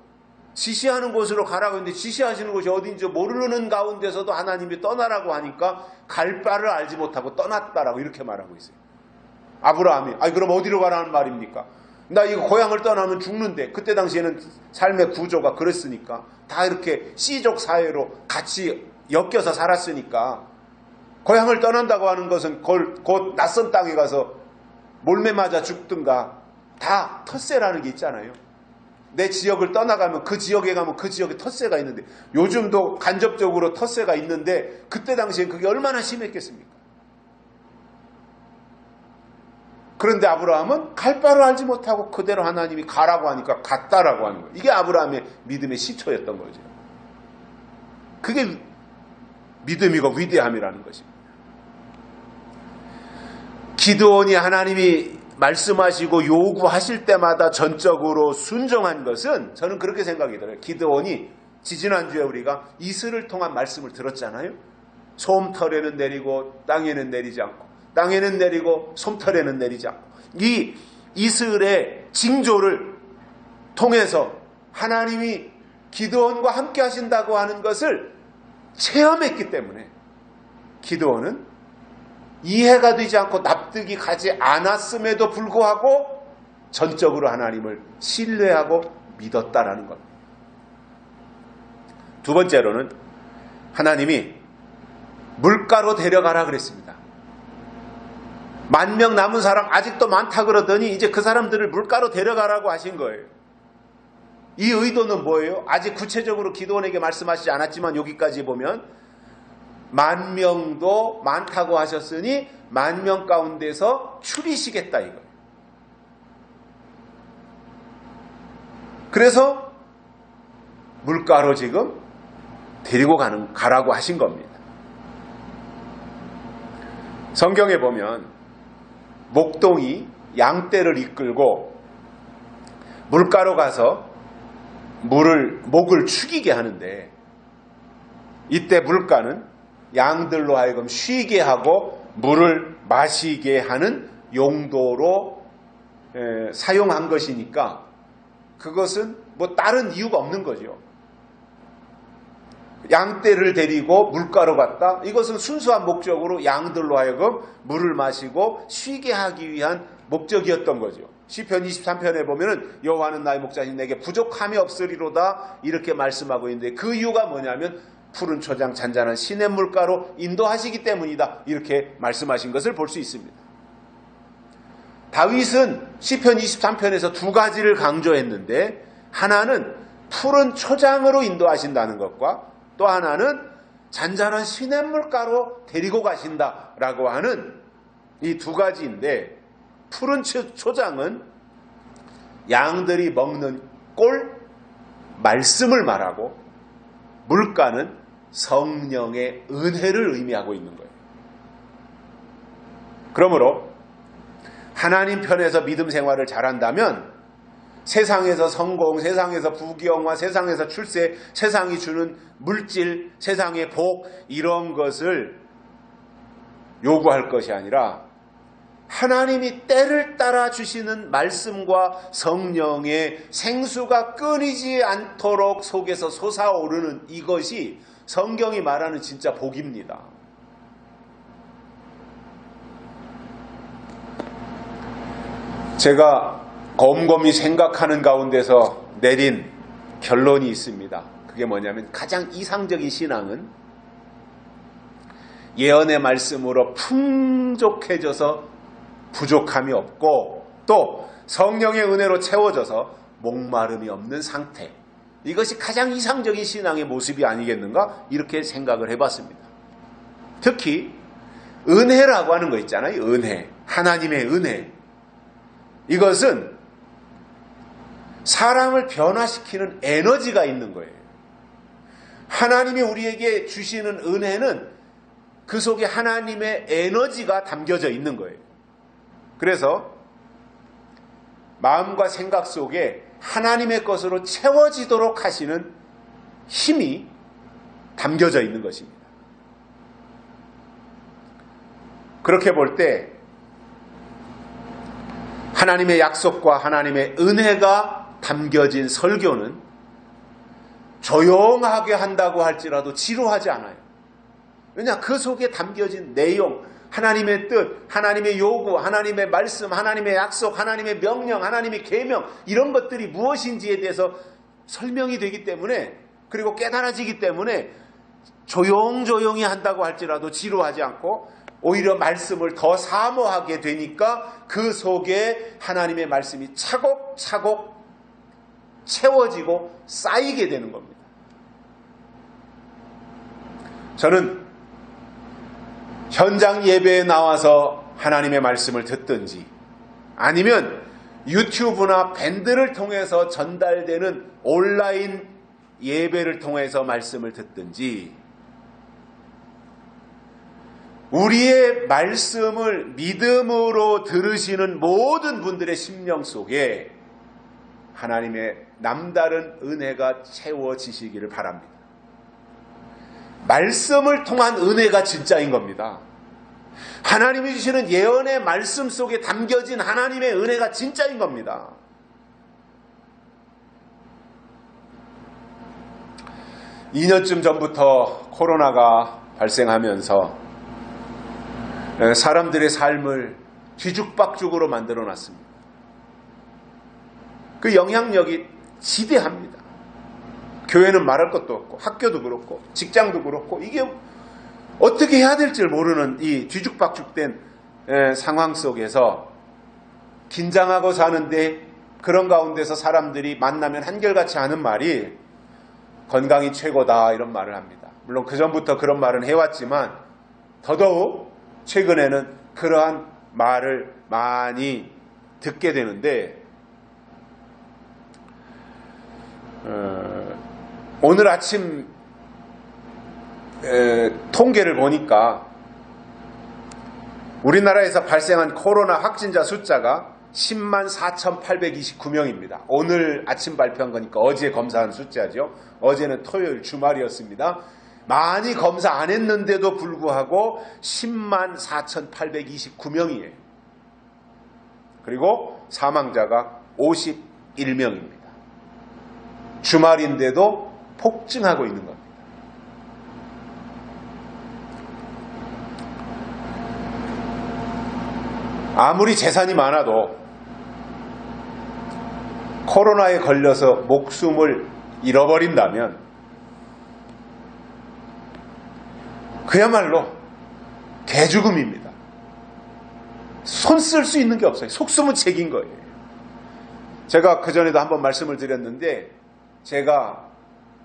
지시하는 곳으로 가라고 했는데 지시하시는 곳이 어딘지 모르는 가운데서도 하나님이 떠나라고 하니까 갈 바를 알지 못하고 떠났다라고 이렇게 말하고 있어요. 아브라함이 그럼 어디로 가라는 말입니까? 나 이거 고향을 떠나면 죽는데, 그때 당시에는 삶의 구조가 그랬으니까 다 이렇게 씨족 사회로 같이 엮여서 살았으니까 고향을 떠난다고 하는 것은 곧 낯선 땅에 가서 몰매 맞아 죽든가 다 텃세라는 게 있잖아요. 내 지역을 떠나가면 그 지역에 가면 그 지역에 텃세가 있는데, 요즘도 간접적으로 텃세가 있는데 그때 당시엔 그게 얼마나 심했겠습니까? 그런데 아브라함은 갈 바를 알지 못하고 그대로 하나님이 가라고 하니까 갔다라고 하는 거예요. 이게 아브라함의 믿음의 시초였던 거죠. 그게 믿음이고 위대함이라는 것입니다. 기드온이 하나님이 말씀하시고 요구하실 때마다 전적으로 순종한 것은, 저는 그렇게 생각이 들어요. 기드온이 지지난주에 우리가 이슬을 통한 말씀을 들었잖아요. 솜털에는 내리고 땅에는 내리지 않고, 땅에는 내리고 솜털에는 내리지 않고, 이 이슬의 징조를 통해서 하나님이 기드온과 함께 하신다고 하는 것을 체험했기 때문에 기드온은 이해가 되지 않고 납득이 가지 않았음에도 불구하고 전적으로 하나님을 신뢰하고 믿었다라는 겁니다. 두 번째로는 하나님이 물가로 데려가라 그랬습니다. 10,000명 남은 사람 아직도 많다 그러더니 이제 그 사람들을 물가로 데려가라고 하신 거예요. 이 의도는 뭐예요? 아직 구체적으로 기드온에게 말씀하시지 않았지만 여기까지 보면 10,000명도 많다고 하셨으니 10,000명 가운데서 추리시겠다 이거예요. 그래서 물가로 지금 데리고 가라고 하신 겁니다. 성경에 보면 목동이 양떼를 이끌고 물가로 가서 목을 축이게 하는데, 이때 물가는 양들로 하여금 쉬게 하고 물을 마시게 하는 용도로 사용한 것이니까 그것은 뭐 다른 이유가 없는 거죠. 양떼를 데리고 물가로 갔다. 이것은 순수한 목적으로 양들로 하여금 물을 마시고 쉬게 하기 위한 목적이었던 거죠. 시편 23편에 보면은 여호와는 나의 목자시니 내게 부족함이 없으리로다 이렇게 말씀하고 있는데, 그 이유가 뭐냐면 푸른 초장 잔잔한 시냇물가로 인도하시기 때문이다 이렇게 말씀하신 것을 볼 수 있습니다. 다윗은 시편 23편에서 두 가지를 강조했는데, 하나는 푸른 초장으로 인도하신다는 것과 또 하나는 잔잔한 시냇물가로 데리고 가신다라고 하는 이 두 가지인데, 푸른 초장은 양들이 먹는 꼴, 말씀을 말하고, 물가는 성령의 은혜를 의미하고 있는 거예요. 그러므로 하나님 편에서 믿음 생활을 잘한다면 세상에서 성공, 세상에서 부귀영화, 세상에서 출세, 세상이 주는 물질, 세상의 복, 이런 것을 요구할 것이 아니라 하나님이 때를 따라 주시는 말씀과 성령의 생수가 끊이지 않도록 속에서 솟아오르는 이것이 성경이 말하는 진짜 복입니다. 제가 곰곰이 생각하는 가운데서 내린 결론이 있습니다. 그게 뭐냐면 가장 이상적인 신앙은 예언의 말씀으로 풍족해져서 부족함이 없고 또 성령의 은혜로 채워져서 목마름이 없는 상태. 이것이 가장 이상적인 신앙의 모습이 아니겠는가? 이렇게 생각을 해봤습니다. 특히 은혜라고 하는 거 있잖아요. 은혜. 하나님의 은혜. 이것은 사람을 변화시키는 에너지가 있는 거예요. 하나님이 우리에게 주시는 은혜는 그 속에 하나님의 에너지가 담겨져 있는 거예요. 그래서 마음과 생각 속에 하나님의 것으로 채워지도록 하시는 힘이 담겨져 있는 것입니다. 그렇게 볼 때 하나님의 약속과 하나님의 은혜가 담겨진 설교는 조용하게 한다고 할지라도 지루하지 않아요. 왜냐? 그 속에 담겨진 내용, 하나님의 뜻, 하나님의 요구, 하나님의 말씀, 하나님의 약속, 하나님의 명령, 하나님의 계명, 이런 것들이 무엇인지에 대해서 설명이 되기 때문에, 그리고 깨달아지기 때문에 조용조용히 한다고 할지라도 지루하지 않고 오히려 말씀을 더 사모하게 되니까 그 속에 하나님의 말씀이 차곡차곡 채워지고 쌓이게 되는 겁니다. 저는 현장 예배에 나와서 하나님의 말씀을 듣든지 아니면 유튜브나 밴드를 통해서 전달되는 온라인 예배를 통해서 말씀을 듣든지 우리의 말씀을 믿음으로 들으시는 모든 분들의 심령 속에 하나님의 남다른 은혜가 채워지시기를 바랍니다. 말씀을 통한 은혜가 진짜인 겁니다. 하나님이 주시는 예언의 말씀 속에 담겨진 하나님의 은혜가 진짜인 겁니다. 2년쯤 전부터 코로나가 발생하면서 사람들의 삶을 뒤죽박죽으로 만들어 놨습니다. 그 영향력이 지대합니다. 교회는 말할 것도 없고 학교도 그렇고 직장도 그렇고 이게 어떻게 해야 될지 모르는 이 뒤죽박죽된 상황 속에서 긴장하고 사는데 그런 가운데서 사람들이 만나면 한결같이 하는 말이 건강이 최고다 이런 말을 합니다. 물론 그전부터 그런 말은 해왔지만 더더욱 최근에는 그러한 말을 많이 듣게 되는데 오늘 아침 통계를 보니까 우리나라에서 발생한 코로나 확진자 숫자가 10만 4,829명입니다. 오늘 아침 발표한 거니까 어제 검사한 숫자죠. 어제는 토요일 주말이었습니다. 많이 검사 안 했는데도 불구하고 10만 4,829명이에요. 그리고 사망자가 51명입니다. 주말인데도 폭증하고 있는 겁니다. 아무리 재산이 많아도 코로나에 걸려서 목숨을 잃어버린다면 그야말로 대죽음입니다. 손 쓸 수 있는 게 없어요. 속수무 책인 거예요. 제가 그전에도 한번 말씀을 드렸는데 제가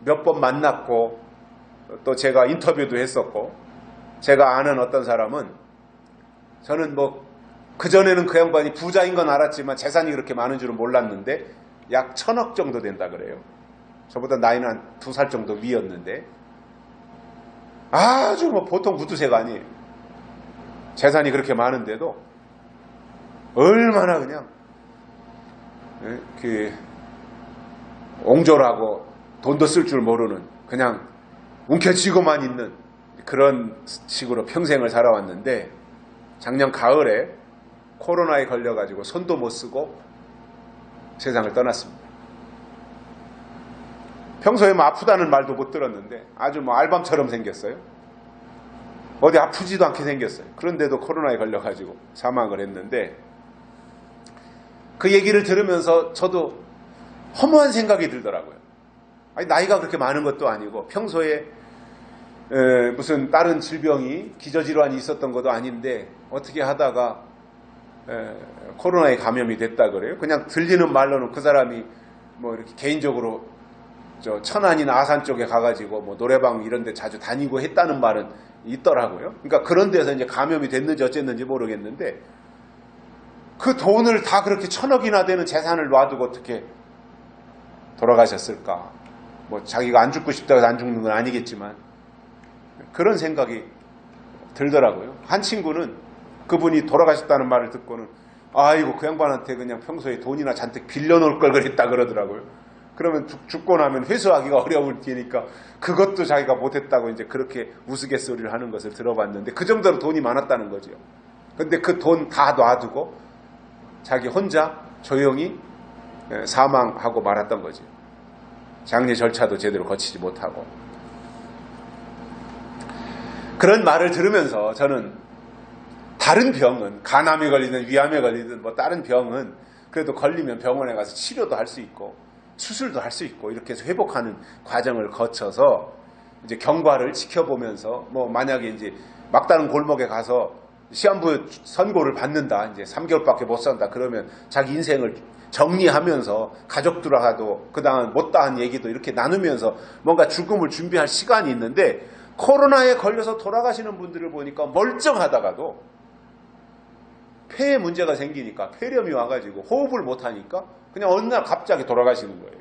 몇 번 만났고 또 제가 인터뷰도 했었고 제가 아는 어떤 사람은 저는 그전에는 그 양반이 부자인 건 알았지만 재산이 그렇게 많은 줄은 몰랐는데 약 1,000억 정도 된다 그래요. 저보다 나이는 한 2살 정도 위였는데 아주 보통 구두쇠가 아니에요. 재산이 그렇게 많은데도 얼마나 그냥 옹졸하고 돈도 쓸 줄 모르는 그냥 움켜쥐고만 있는 그런 식으로 평생을 살아왔는데 작년 가을에 코로나에 걸려가지고 손도 못 쓰고 세상을 떠났습니다. 평소에 뭐 아프다는 말도 못 들었는데 아주 뭐 알밤처럼 생겼어요. 어디 아프지도 않게 생겼어요. 그런데도 코로나에 걸려가지고 사망을 했는데, 그 얘기를 들으면서 저도 허무한 생각이 들더라고요. 아니, 나이가 그렇게 많은 것도 아니고 평소에 무슨 다른 질병이, 기저질환이 있었던 것도 아닌데 어떻게 하다가 코로나에 감염이 됐다 그래요. 그냥 들리는 말로는 그 사람이 뭐 이렇게 개인적으로 저 천안이나 아산 쪽에 가가지고 뭐 노래방 이런 데 자주 다니고 했다는 말은 있더라고요. 그러니까 그런 데서 이제 감염이 됐는지 어쨌는지 모르겠는데, 그 돈을 다 그렇게 1,000억이나 되는 재산을 놔두고 어떻게 돌아가셨을까? 뭐 자기가 안 죽고 싶다고 해서 안 죽는 건 아니겠지만 그런 생각이 들더라고요. 한 친구는 그분이 돌아가셨다는 말을 듣고는 아이고, 그 양반한테 그냥 평소에 돈이나 잔뜩 빌려놓을 걸 그랬다 그러더라고요. 그러면 죽고 나면 회수하기가 어려울 테니까 그것도 자기가 못했다고 이제 그렇게 우스갯소리를 하는 것을 들어봤는데, 그 정도로 돈이 많았다는 거죠. 근데 그 돈 다 놔두고 자기 혼자 조용히 사망하고 말았던 거죠. 장례 절차도 제대로 거치지 못하고. 그런 말을 들으면서 저는 다른 병은, 간암에 걸리든 위암에 걸리든 뭐 다른 병은 그래도 걸리면 병원에 가서 치료도 할 수 있고 수술도 할 수 있고 이렇게 해서 회복하는 과정을 거쳐서 이제 경과를 지켜보면서, 뭐 만약에 이제 막다른 골목에 가서 시한부 선고를 받는다, 이제 3개월밖에 못 산다 그러면 자기 인생을 정리하면서 가족들하고도 그다음 못다한 얘기도 이렇게 나누면서 뭔가 죽음을 준비할 시간이 있는데, 코로나에 걸려서 돌아가시는 분들을 보니까 멀쩡하다가도 폐에 문제가 생기니까, 폐렴이 와가지고 호흡을 못하니까 그냥 어느 날 갑자기 돌아가시는 거예요.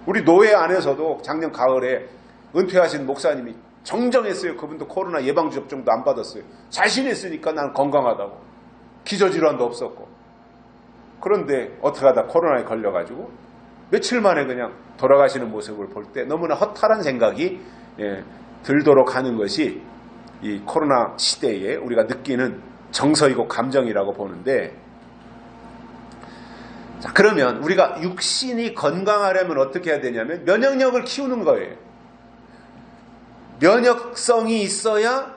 우리 노회 안에서도 작년 가을에 은퇴하신 목사님이 정정했어요. 그분도 코로나 예방접종도 안 받았어요. 자신했으니까 난 건강하다고. 기저질환도 없었고. 그런데 어떻게 하다 코로나에 걸려가지고 며칠 만에 그냥 돌아가시는 모습을 볼 때 너무나 허탈한 생각이 들도록 하는 것이 이 코로나 시대에 우리가 느끼는 정서이고 감정이라고 보는데, 자, 그러면 우리가 육신이 건강하려면 어떻게 해야 되냐면 면역력을 키우는 거예요. 면역성이 있어야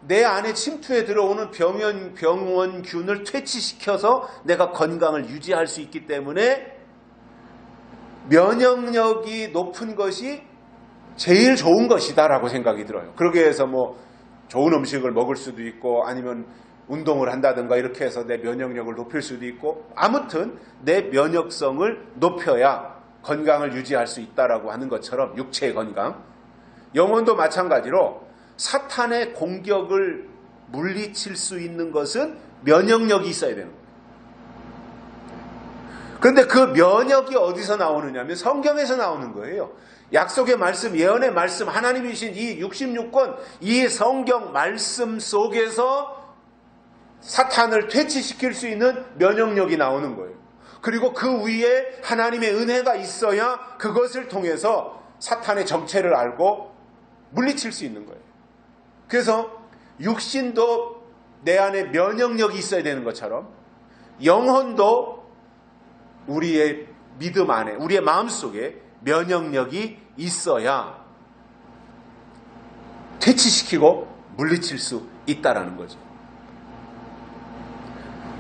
내 안에 침투해 들어오는 병원균을 퇴치시켜서 내가 건강을 유지할 수 있기 때문에 면역력이 높은 것이 제일 좋은 것이다라고 생각이 들어요. 그러기 위해서 뭐 좋은 음식을 먹을 수도 있고 아니면 운동을 한다든가 이렇게 해서 내 면역력을 높일 수도 있고, 아무튼 내 면역성을 높여야 건강을 유지할 수 있다라고 하는 것처럼 육체의 건강, 영혼도 마찬가지로 사탄의 공격을 물리칠 수 있는 것은 면역력이 있어야 되는 거예요. 그런데 그 면역이 어디서 나오느냐 하면 성경에서 나오는 거예요. 약속의 말씀, 예언의 말씀, 하나님이 주신 이 66권, 이 성경 말씀 속에서 사탄을 퇴치시킬 수 있는 면역력이 나오는 거예요. 그리고 그 위에 하나님의 은혜가 있어야 그것을 통해서 사탄의 정체를 알고 물리칠 수 있는 거예요. 그래서 육신도 내 안에 면역력이 있어야 되는 것처럼 영혼도 우리의 믿음 안에, 우리의 마음속에 면역력이 있어야 퇴치시키고 물리칠 수 있다라는 거죠.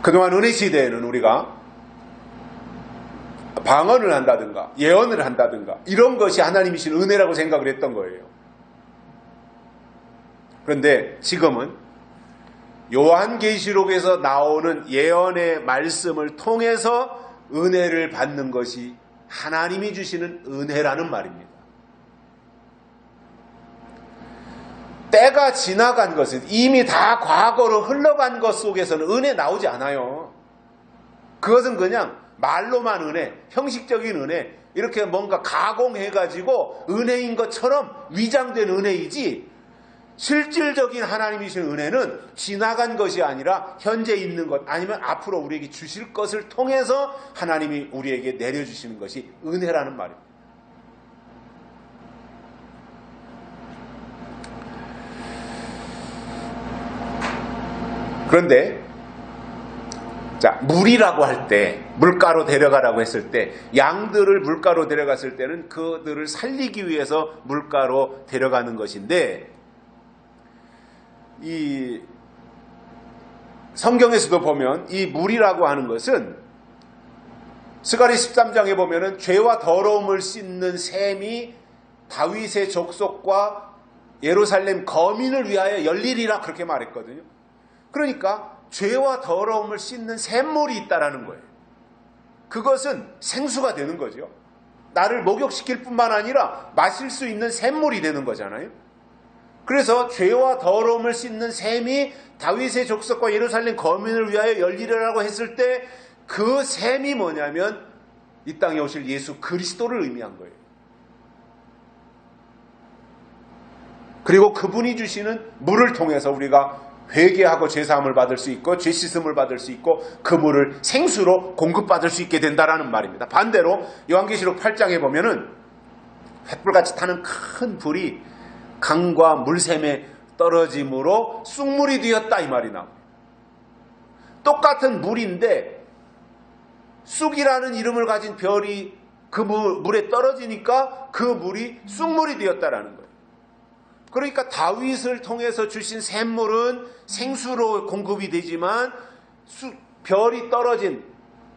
그동안 은혜 시대에는 우리가 방언을 한다든가 예언을 한다든가 이런 것이 하나님이신 은혜라고 생각을 했던 거예요. 그런데 지금은 요한계시록에서 나오는 예언의 말씀을 통해서 은혜를 받는 것이 하나님이 주시는 은혜라는 말입니다. 때가 지나간 것은, 이미 다 과거로 흘러간 것 속에서는 은혜 나오지 않아요. 그것은 그냥 말로만 은혜, 형식적인 은혜, 이렇게 뭔가 가공해가지고 은혜인 것처럼 위장된 은혜이지, 실질적인 하나님이신 은혜는 지나간 것이 아니라 현재 있는 것, 아니면 앞으로 우리에게 주실 것을 통해서 하나님이 우리에게 내려주시는 것이 은혜라는 말입니다. 그런데 자, 물이라고 할 때, 물가로 데려가라고 했을 때, 양들을 물가로 데려갔을 때는 그들을 살리기 위해서 물가로 데려가는 것인데, 이 성경에서도 보면 이 물이라고 하는 것은 스가랴 13장에 보면은 죄와 더러움을 씻는 샘이 다윗의 족속과 예루살렘 거민을 위하여 열리리라 그렇게 말했거든요. 그러니까 죄와 더러움을 씻는 샘물이 있다라는 거예요. 그것은 생수가 되는 거죠. 나를 목욕시킬 뿐만 아니라 마실 수 있는 샘물이 되는 거잖아요. 그래서 죄와 더러움을 씻는 샘이 다윗의 족속과 예루살렘 거민을 위하여 열리리라고 했을 때 그 샘이 뭐냐면 이 땅에 오실 예수 그리스도를 의미한 거예요. 그리고 그분이 주시는 물을 통해서 우리가 회개하고 죄사함을 받을 수 있고 죄 씻음을 받을 수 있고 그 물을 생수로 공급받을 수 있게 된다라는 말입니다. 반대로 요한계시록 8장에 보면은 횃불같이 타는 큰 불이 강과 물샘에 떨어짐으로 쑥물이 되었다 이 말이 나옵니다. 똑같은 물인데 쑥이라는 이름을 가진 별이 그 물에 떨어지니까 그 물이 쑥물이 되었다라는 거예요. 그러니까 다윗을 통해서 주신 샘물은 생수로 공급이 되지만 별이 떨어진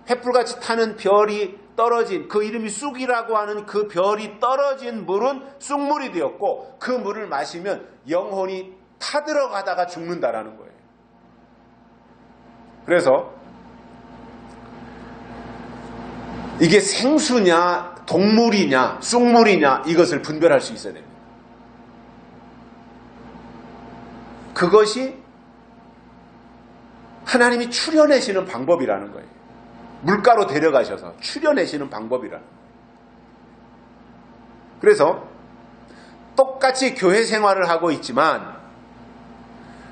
횃불같이 타는 별이 떨어진 그 이름이 쑥이라고 하는 그 별이 떨어진 물은 쑥물이 되었고 그 물을 마시면 영혼이 타들어가다가 죽는다라는 거예요. 그래서 이게 생수냐 동물이냐 쑥물이냐 이것을 분별할 수 있어야 됩니다. 그것이 하나님이 추려내시는 방법이라는 거예요. 물가로 데려가셔서 추려내시는 방법이라는 거예요. 그래서 똑같이 교회 생활을 하고 있지만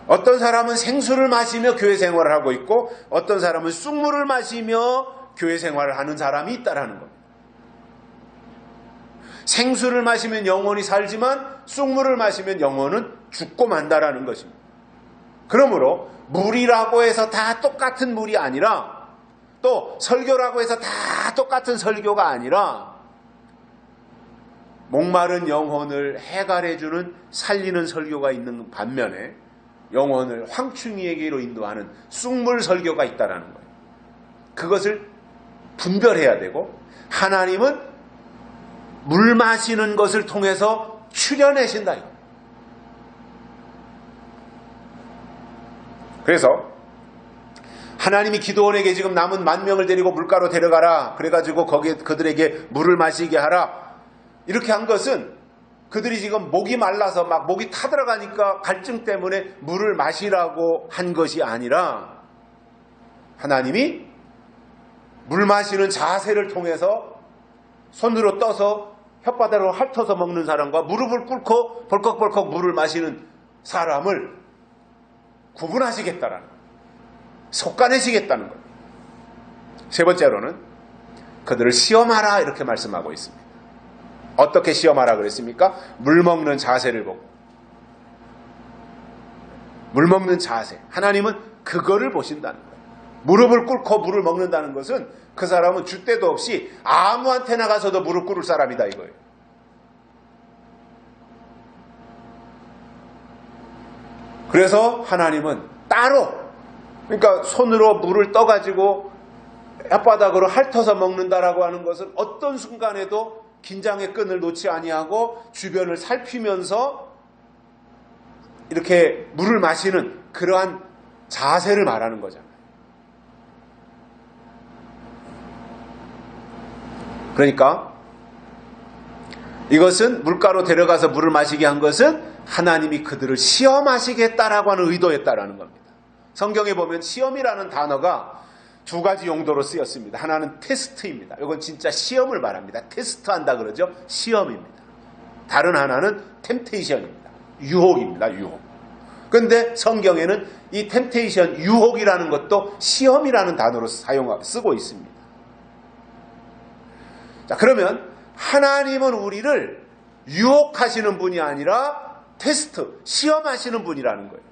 어떤 사람은 생수를 마시며 교회 생활을 하고 있고 어떤 사람은 쑥물을 마시며 교회 생활을 하는 사람이 있다라는 겁니다. 생수를 마시면 영혼이 살지만 쑥물을 마시면 영혼은 죽고 만다라는 것입니다. 그러므로 물이라고 해서 다 똑같은 물이 아니라 또 설교라고 해서 다 똑같은 설교가 아니라 목마른 영혼을 해갈해주는 살리는 설교가 있는 반면에 영혼을 황충이에게로 인도하는 쑥물 설교가 있다는 거예요. 그것을 분별해야 되고 하나님은 물 마시는 것을 통해서 추려내신다. 그래서 하나님이 기드온에게 지금 남은 10,000명을 데리고 물가로 데려가라. 그래가지고 거기에 그들에게 물을 마시게 하라. 이렇게 한 것은 그들이 지금 목이 말라서 막 목이 타들어가니까 갈증 때문에 물을 마시라고 한 것이 아니라 하나님이 물 마시는 자세를 통해서 손으로 떠서 혓바닥으로 핥아서 먹는 사람과 무릎을 꿇고 벌컥벌컥 물을 마시는 사람을 구분하시겠다라는 거예요. 속가내시겠다는 거예요. 세 번째로는 그들을 시험하라 이렇게 말씀하고 있습니다. 어떻게 시험하라 그랬습니까? 물 먹는 자세를 보고. 물 먹는 자세. 하나님은 그거를 보신다는 거예요. 무릎을 꿇고 물을 먹는다는 것은 그 사람은 줏대도 없이 아무한테 나가서도 무릎 꿇을 사람이다 이거예요. 그래서 하나님은 따로 그러니까 손으로 물을 떠가지고 혓바닥으로 핥아서 먹는다라고 하는 것은 어떤 순간에도 긴장의 끈을 놓지 아니하고 주변을 살피면서 이렇게 물을 마시는 그러한 자세를 말하는 거잖아요. 그러니까 이것은 물가로 데려가서 물을 마시게 한 것은 하나님이 그들을 시험하시겠다라고 하는 의도였다라는 겁니다. 성경에 보면 시험이라는 단어가 두 가지 용도로 쓰였습니다. 하나는 테스트입니다. 이건 진짜 시험을 말합니다. 테스트한다 그러죠. 시험입니다. 다른 하나는 템테이션입니다. 유혹입니다. 유혹. 그런데 성경에는 이 템테이션, 유혹이라는 것도 시험이라는 단어로 쓰고 있습니다. 자, 그러면 하나님은 우리를 유혹하시는 분이 아니라 테스트, 시험하시는 분이라는 거예요.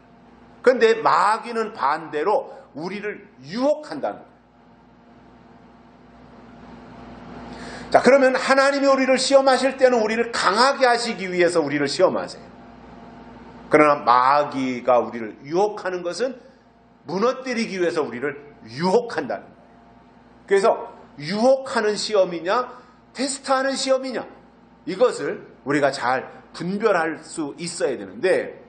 그런데 마귀는 반대로 우리를 유혹한다는 거예요. 자, 그러면 하나님이 우리를 시험하실 때는 우리를 강하게 하시기 위해서 우리를 시험하세요. 그러나 마귀가 우리를 유혹하는 것은 무너뜨리기 위해서 우리를 유혹한다는 거예요. 그래서 유혹하는 시험이냐 테스트하는 시험이냐, 이것을 우리가 잘 분별할 수 있어야 되는데,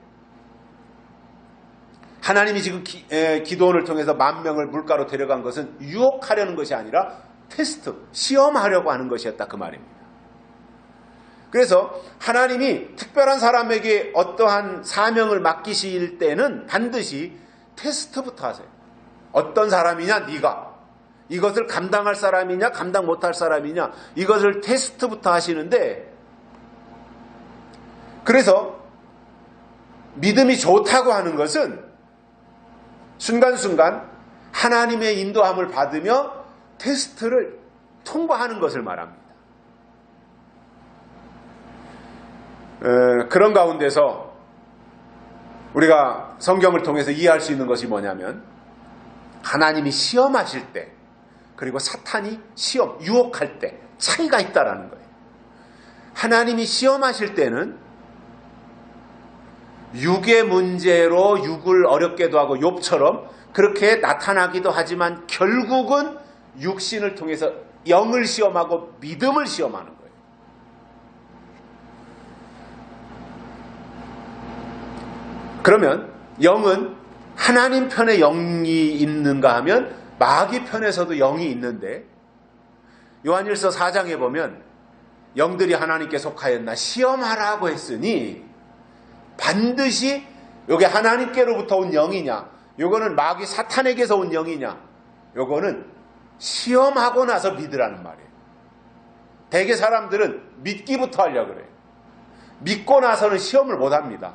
하나님이 지금 기도원을 통해서 10,000명을 물가로 데려간 것은 유혹하려는 것이 아니라 테스트, 시험하려고 하는 것이었다, 그 말입니다. 그래서 하나님이 특별한 사람에게 어떠한 사명을 맡기실 때는 반드시 테스트부터 하세요. 어떤 사람이냐, 네가 이것을 감당할 사람이냐 감당 못할 사람이냐, 이것을 테스트부터 하시는데, 그래서 믿음이 좋다고 하는 것은 순간순간 하나님의 인도함을 받으며 테스트를 통과하는 것을 말합니다. 그런 가운데서 우리가 성경을 통해서 이해할 수 있는 것이 뭐냐면, 하나님이 시험하실 때 그리고 사탄이 유혹할 때 차이가 있다라는 거예요. 하나님이 시험하실 때는 육의 문제로 육을 어렵게도 하고 욥처럼 그렇게 나타나기도 하지만 결국은 육신을 통해서 영을 시험하고 믿음을 시험하는 거예요. 그러면 영은 하나님 편에 영이 있는가 하면 마귀 편에서도 영이 있는데, 요한일서 4장에 보면 영들이 하나님께 속하였나 시험하라고 했으니, 반드시 이게 하나님께로부터 온 영이냐, 요거는 마귀 사탄에게서 온 영이냐, 요거는 시험하고 나서 믿으라는 말이에요. 대개 사람들은 믿기부터 하려고 그래요. 믿고 나서는 시험을 못합니다.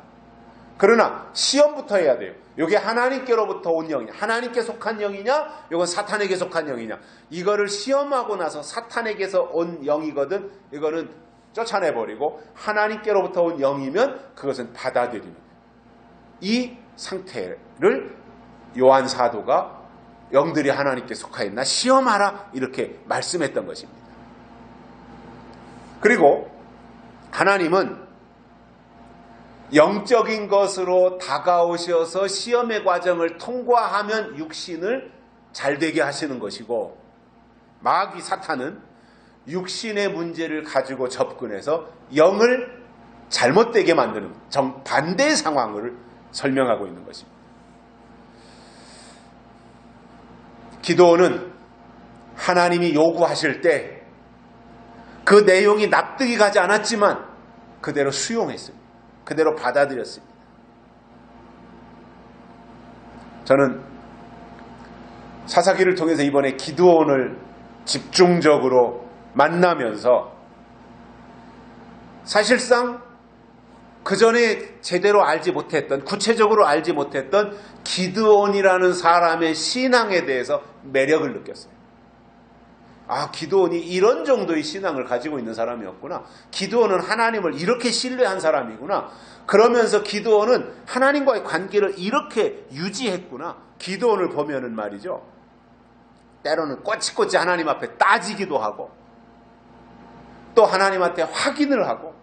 그러나 시험부터 해야 돼요. 이게 하나님께로부터 온 영이냐, 하나님께 속한 영이냐, 이건 사탄에게 속한 영이냐, 이거를 시험하고 나서 사탄에게서 온 영이거든, 이거는 쫓아내버리고 하나님께로부터 온 영이면 그것은 받아들이는 거예요. 이 상태를 요한 사도가 영들이 하나님께 속하였나 시험하라 이렇게 말씀했던 것입니다. 그리고 하나님은 영적인 것으로 다가오셔서 시험의 과정을 통과하면 육신을 잘되게 하시는 것이고, 마귀 사탄은 육신의 문제를 가지고 접근해서 영을 잘못되게 만드는 정반대의 상황을 설명하고 있는 것입니다. 기도는 하나님이 요구하실 때 그 내용이 납득이 가지 않았지만 그대로 수용했습니다. 그대로 받아들였습니다. 저는 사사기를 통해서 이번에 기드온을 집중적으로 만나면서 사실상 그 전에 제대로 알지 못했던, 구체적으로 알지 못했던 기드온이라는 사람의 신앙에 대해서 매력을 느꼈어요. 아, 기드온이 이런 정도의 신앙을 가지고 있는 사람이었구나. 기드온은 하나님을 이렇게 신뢰한 사람이구나. 그러면서 기드온은 하나님과의 관계를 이렇게 유지했구나. 기드온을 보면은 말이죠, 때로는 꼬치꼬치 하나님 앞에 따지기도 하고, 또 하나님한테 확인을 하고,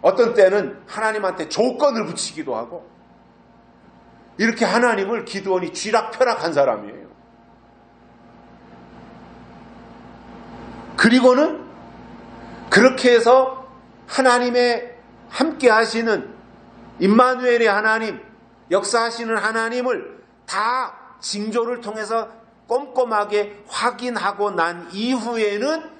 어떤 때는 하나님한테 조건을 붙이기도 하고, 이렇게 하나님을 기드온이 쥐락펴락한 사람이에요. 그리고는 그렇게 해서 하나님의 함께 하시는 임마누엘의 하나님, 역사하시는 하나님을 다 징조를 통해서 꼼꼼하게 확인하고 난 이후에는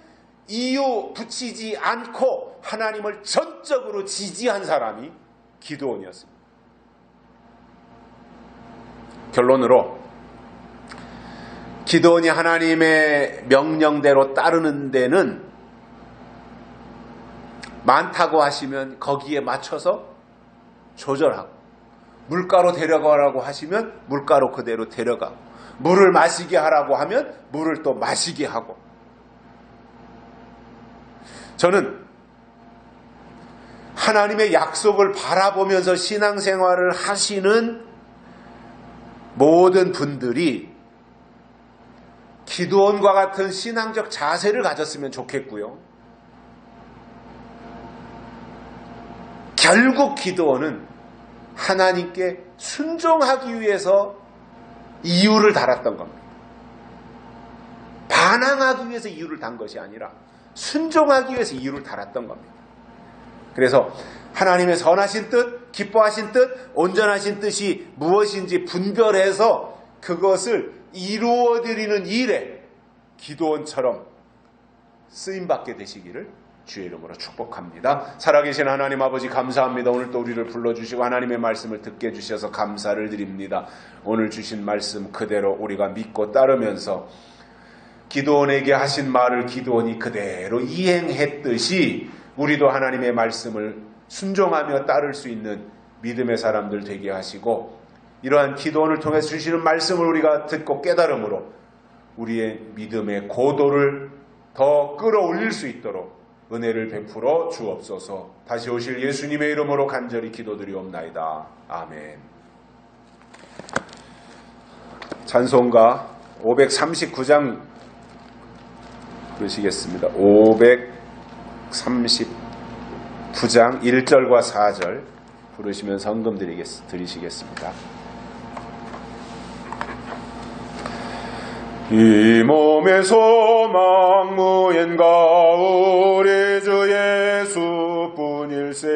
이유 붙이지 않고 하나님을 전적으로 지지한 사람이 기드온이었습니다. 결론으로 기드온이 하나님의 명령대로 따르는 데는 많다고 하시면 거기에 맞춰서 조절하고, 물가로 데려가라고 하시면 물가로 그대로 데려가고, 물을 마시게 하라고 하면 물을 또 마시게 하고. 저는 하나님의 약속을 바라보면서 신앙생활을 하시는 모든 분들이 기드온과 같은 신앙적 자세를 가졌으면 좋겠고요. 결국 기드온은 하나님께 순종하기 위해서 이유를 달았던 겁니다. 반항하기 위해서 이유를 단 것이 아니라 순종하기 위해서 이유를 달았던 겁니다. 그래서 하나님의 선하신 뜻, 기뻐하신 뜻, 온전하신 뜻이 무엇인지 분별해서 그것을 이루어드리는 일에 기드온처럼 쓰임받게 되시기를 주의 이름으로 축복합니다. 살아계신 하나님 아버지 감사합니다. 오늘 또 우리를 불러주시고 하나님의 말씀을 듣게 해주셔서 감사를 드립니다. 오늘 주신 말씀 그대로 우리가 믿고 따르면서 기드온에게 하신 말을 기드온이 그대로 이행했듯이 우리도 하나님의 말씀을 순종하며 따를 수 있는 믿음의 사람들 되게 하시고 이러한 기드온을 통해서 주시는 말씀을 우리가 듣고 깨달음으로 우리의 믿음의 고도를 더 끌어올릴 수 있도록 은혜를 베풀어 주옵소서. 다시 오실 예수님의 이름으로 간절히 기도드리옵나이다. 아멘. 찬송가 539장 부르시겠습니다. 539장 1절과 4절 부르시면서 헌금 드리시겠습니다. 이 몸의 소망 무인가 우리 주 예수뿐일세.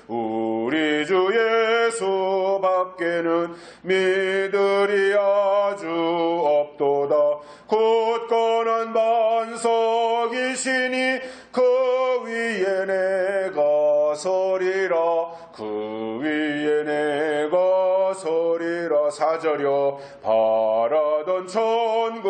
우리 주 예수 밖에는 믿으리 아주 없도다. 굳건한 반석이시니 그 위에 내가 서리라. 그 위에 내가 서리라. 4절이여 바라던 천국